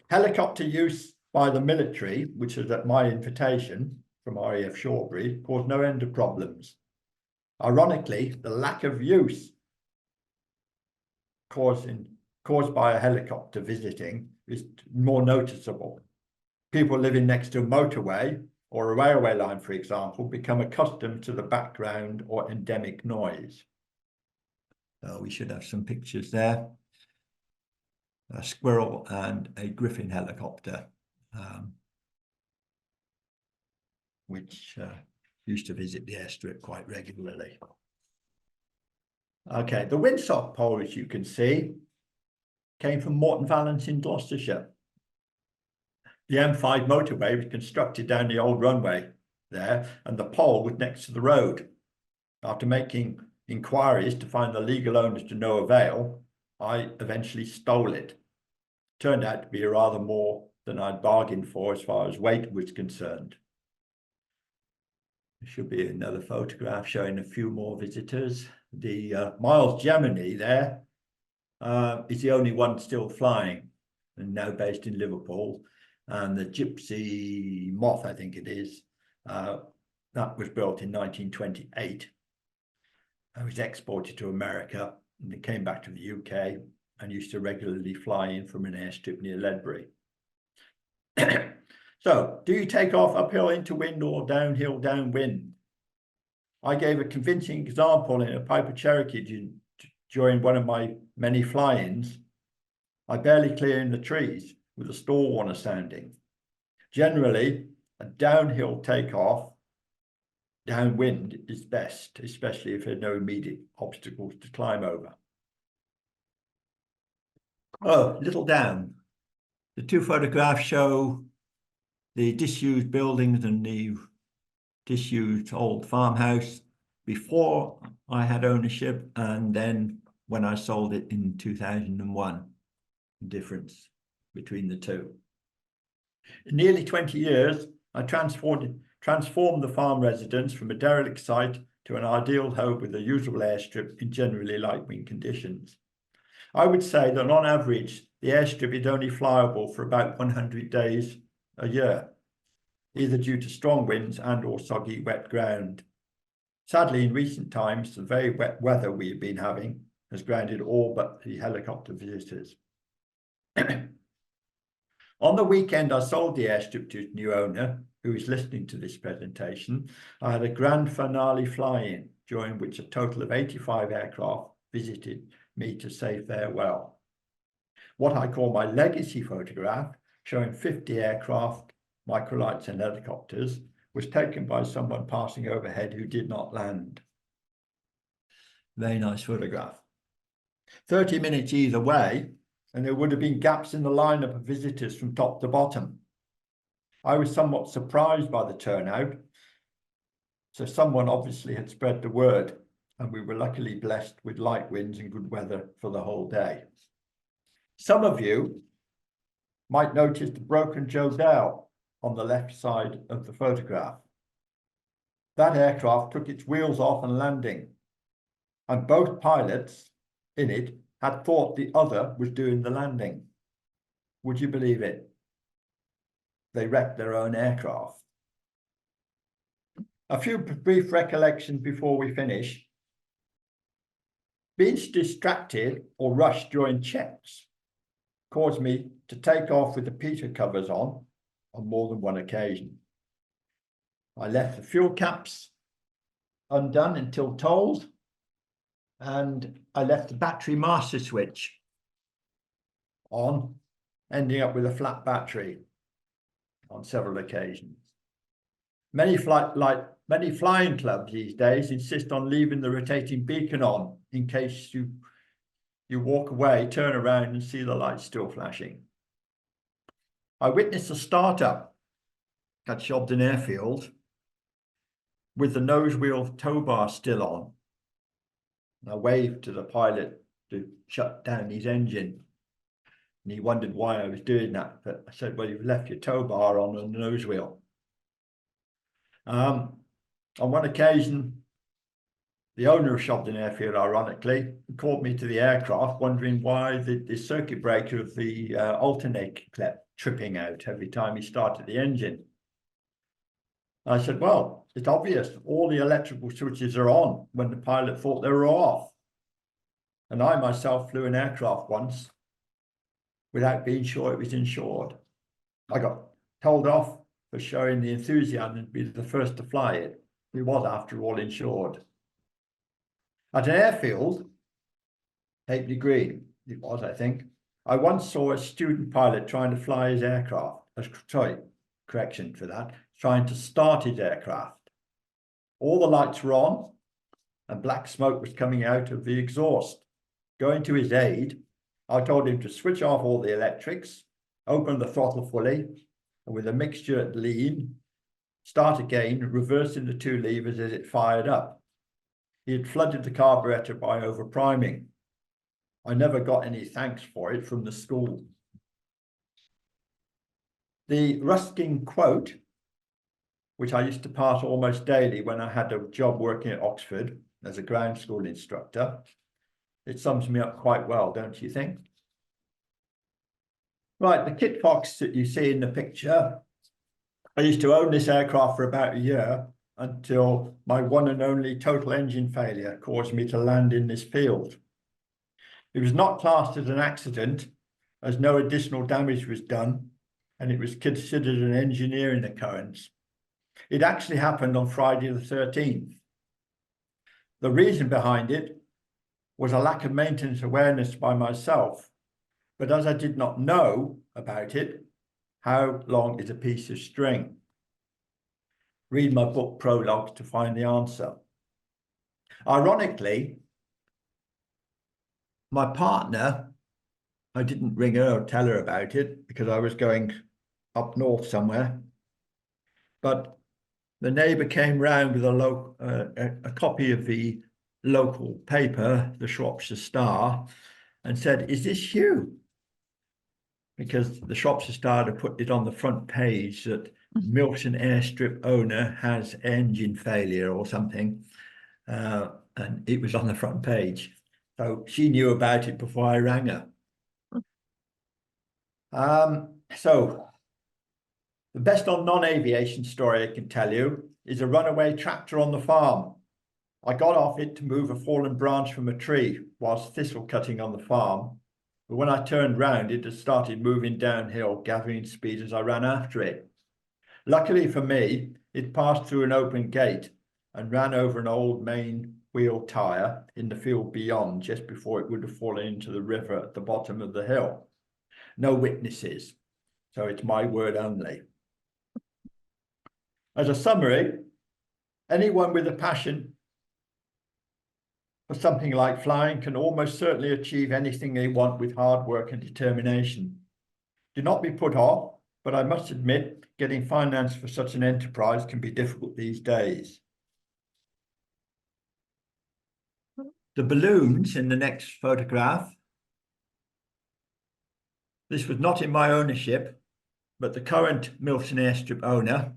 Helicopter use by the military, which was at my invitation from RAF Shawbury, caused no end of problems. Ironically, the lack of use caused by a helicopter visiting is more noticeable. People living next to a motorway or a railway line, for example, become accustomed to the background or endemic noise. So we should have some pictures there. A squirrel and a Griffin helicopter, which used to visit the airstrip quite regularly. Okay, the windsock pole, as you can see, came from Morton Valence in Gloucestershire. The M5 motorway was constructed down the old runway there, and the pole was next to the road. After making inquiries to find the legal owners to no avail, I eventually stole it. Turned out to be rather more than I'd bargained for as far as weight was concerned. There should be another photograph showing a few more visitors. The Miles Gemini there is the only one still flying and now based in Liverpool. And the Gypsy Moth, I think it is, that was built in 1928. It was exported to America and it came back to the UK and used to regularly fly in from an airstrip near Ledbury. So, do you take off uphill into wind or downhill downwind? I gave a convincing example in a Piper Cherokee during one of my many fly-ins. I barely clear in the trees with a stall warner sounding. Generally, a downhill takeoff downwind is best, especially if there are no immediate obstacles to climb over. Oh, Little Down. The two photographs show the disused buildings and the disused old farmhouse, before I had ownership and then when I sold it in 2001, the difference between the two. In nearly 20 years, I transformed the farm residence from a derelict site to an ideal home with the usual airstrip in generally light wind conditions. I would say that on average, the airstrip is only flyable for about 100 days a year, either due to strong winds and or soggy wet ground. Sadly, in recent times, the very wet weather we have been having has grounded all but the helicopter visitors. On the weekend I sold the airstrip to its new owner, who is listening to this presentation, I had a grand finale fly-in, during which a total of 85 aircraft visited me to say farewell. What I call my legacy photograph, showing 50 aircraft, microlights and helicopters, was taken by someone passing overhead who did not land. Very nice photograph. 30 minutes either way, and there would have been gaps in the lineup of visitors from top to bottom. I was somewhat surprised by the turnout, so someone obviously had spread the word, and we were luckily blessed with light winds and good weather for the whole day. Some of you might notice the broken curtail on the left side of the photograph. That aircraft took its wheels off on landing, and both pilots in it had thought the other was doing the landing. Would you believe it? They wrecked their own aircraft. A few brief recollections before we finish. Being distracted or rushed during checks caused me to take off with the Peter covers on more than one occasion. I left the fuel caps undone until told, and I left the battery master switch on, ending up with a flat battery on several occasions. Many flying clubs these days insist on leaving the rotating beacon on in case you walk away, turn around and see the lights still flashing. I witnessed a startup at Shropshire Airfield with the nose wheel tow bar still on. And I waved to the pilot to shut down his engine. And he wondered why I was doing that. But I said, well, you've left your tow bar on the nose wheel. On one occasion, the owner of Shropshire Airfield, ironically, called me to the aircraft, wondering why the circuit breaker of the alternator kept tripping out every time he started the engine. I said, well, it's obvious. All the electrical switches are on when the pilot thought they were off. And I myself flew an aircraft once without being sure it was insured. I got told off for showing the enthusiasm to be the first to fly it. It was, after all, insured. At an airfield, Halfpenny Green, it was, I think, I once saw a student pilot trying to fly his aircraft, correction for that, trying to start his aircraft. All the lights were on and black smoke was coming out of the exhaust. Going to his aid, I told him to switch off all the electrics, open the throttle fully, and with a mixture at lean, start again, reversing the two levers as it fired up. He had flooded the carburetor by overpriming. I never got any thanks for it from the school. The Ruskin quote, which I used to pass almost daily when I had a job working at Oxford as a ground school instructor, it sums me up quite well, don't you think? Right, the Kit Fox that you see in the picture, I used to own this aircraft for about a year until my one and only total engine failure caused me to land in this field. It was not classed as an accident, as no additional damage was done, and it was considered an engineering occurrence. It actually happened on Friday the 13th. The reason behind it was a lack of maintenance awareness by myself, but as I did not know about it, how long is a piece of string? Read my book Prologue to find the answer. Ironically, my partner, I didn't ring her or tell her about it because I was going up north somewhere, but the neighbour came round with a copy of the local paper, the Shropshire Star, and said, "Is this Hugh?" Because the Shropshire Star had put it on the front page that Milton airstrip owner has engine failure or something, and it was on the front page. So she knew about it before I rang her. So the best on non-aviation story I can tell you is a runaway tractor on the farm. I got off it to move a fallen branch from a tree whilst thistle cutting on the farm. But when I turned round, it had started moving downhill, gathering speed as I ran after it. Luckily for me, it passed through an open gate and ran over an old main wheel tyre in the field beyond, just before it would have fallen into the river at the bottom of the hill. No witnesses, so it's my word only. As a summary, anyone with a passion for something like flying can almost certainly achieve anything they want with hard work and determination. Do not be put off, but I must admit, getting finance for such an enterprise can be difficult these days. The balloons in the next photograph. This was not in my ownership, but the current Milton airstrip owner.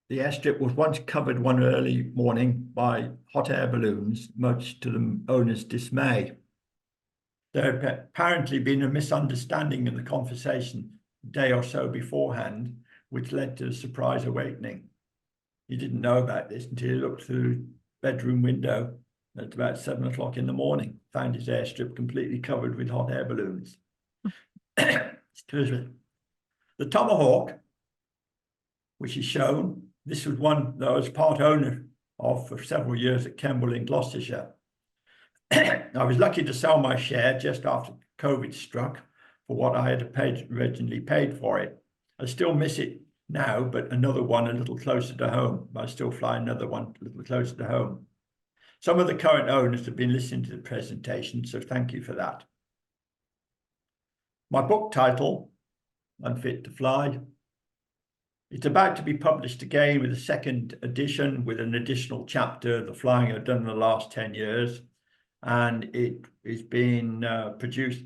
The airstrip was once covered one early morning by hot air balloons, much to the owner's dismay. There had apparently been a misunderstanding in the conversation a day or so beforehand, which led to a surprise awakening. He didn't know about this until he looked through the bedroom window at about 7 o'clock in the morning, found his airstrip completely covered with hot air balloons. Excuse me. The Tomahawk, which is shown, this was one that I was part owner of for several years at Kemble in Gloucestershire. I was lucky to sell my share just after COVID struck for what I had originally paid for it. I still miss it now, but another one a little closer to home. I still fly another one a little closer to home. Some of the current owners have been listening to the presentation, so thank you for that. My book title, Unfit to Fly. It's about to be published again with a second edition with an additional chapter, the flying I've done in the last 10 years. And it is being produced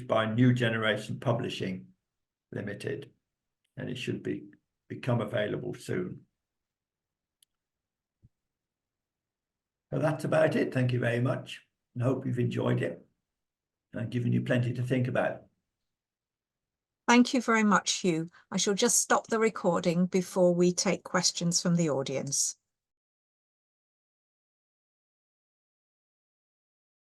by New Generation Publishing Limited, and it should become available soon. So that's about it. Thank you very much, and hope you've enjoyed it and given you plenty to think about. Thank you very much, Hugh. I shall just stop the recording before we take questions from the audience.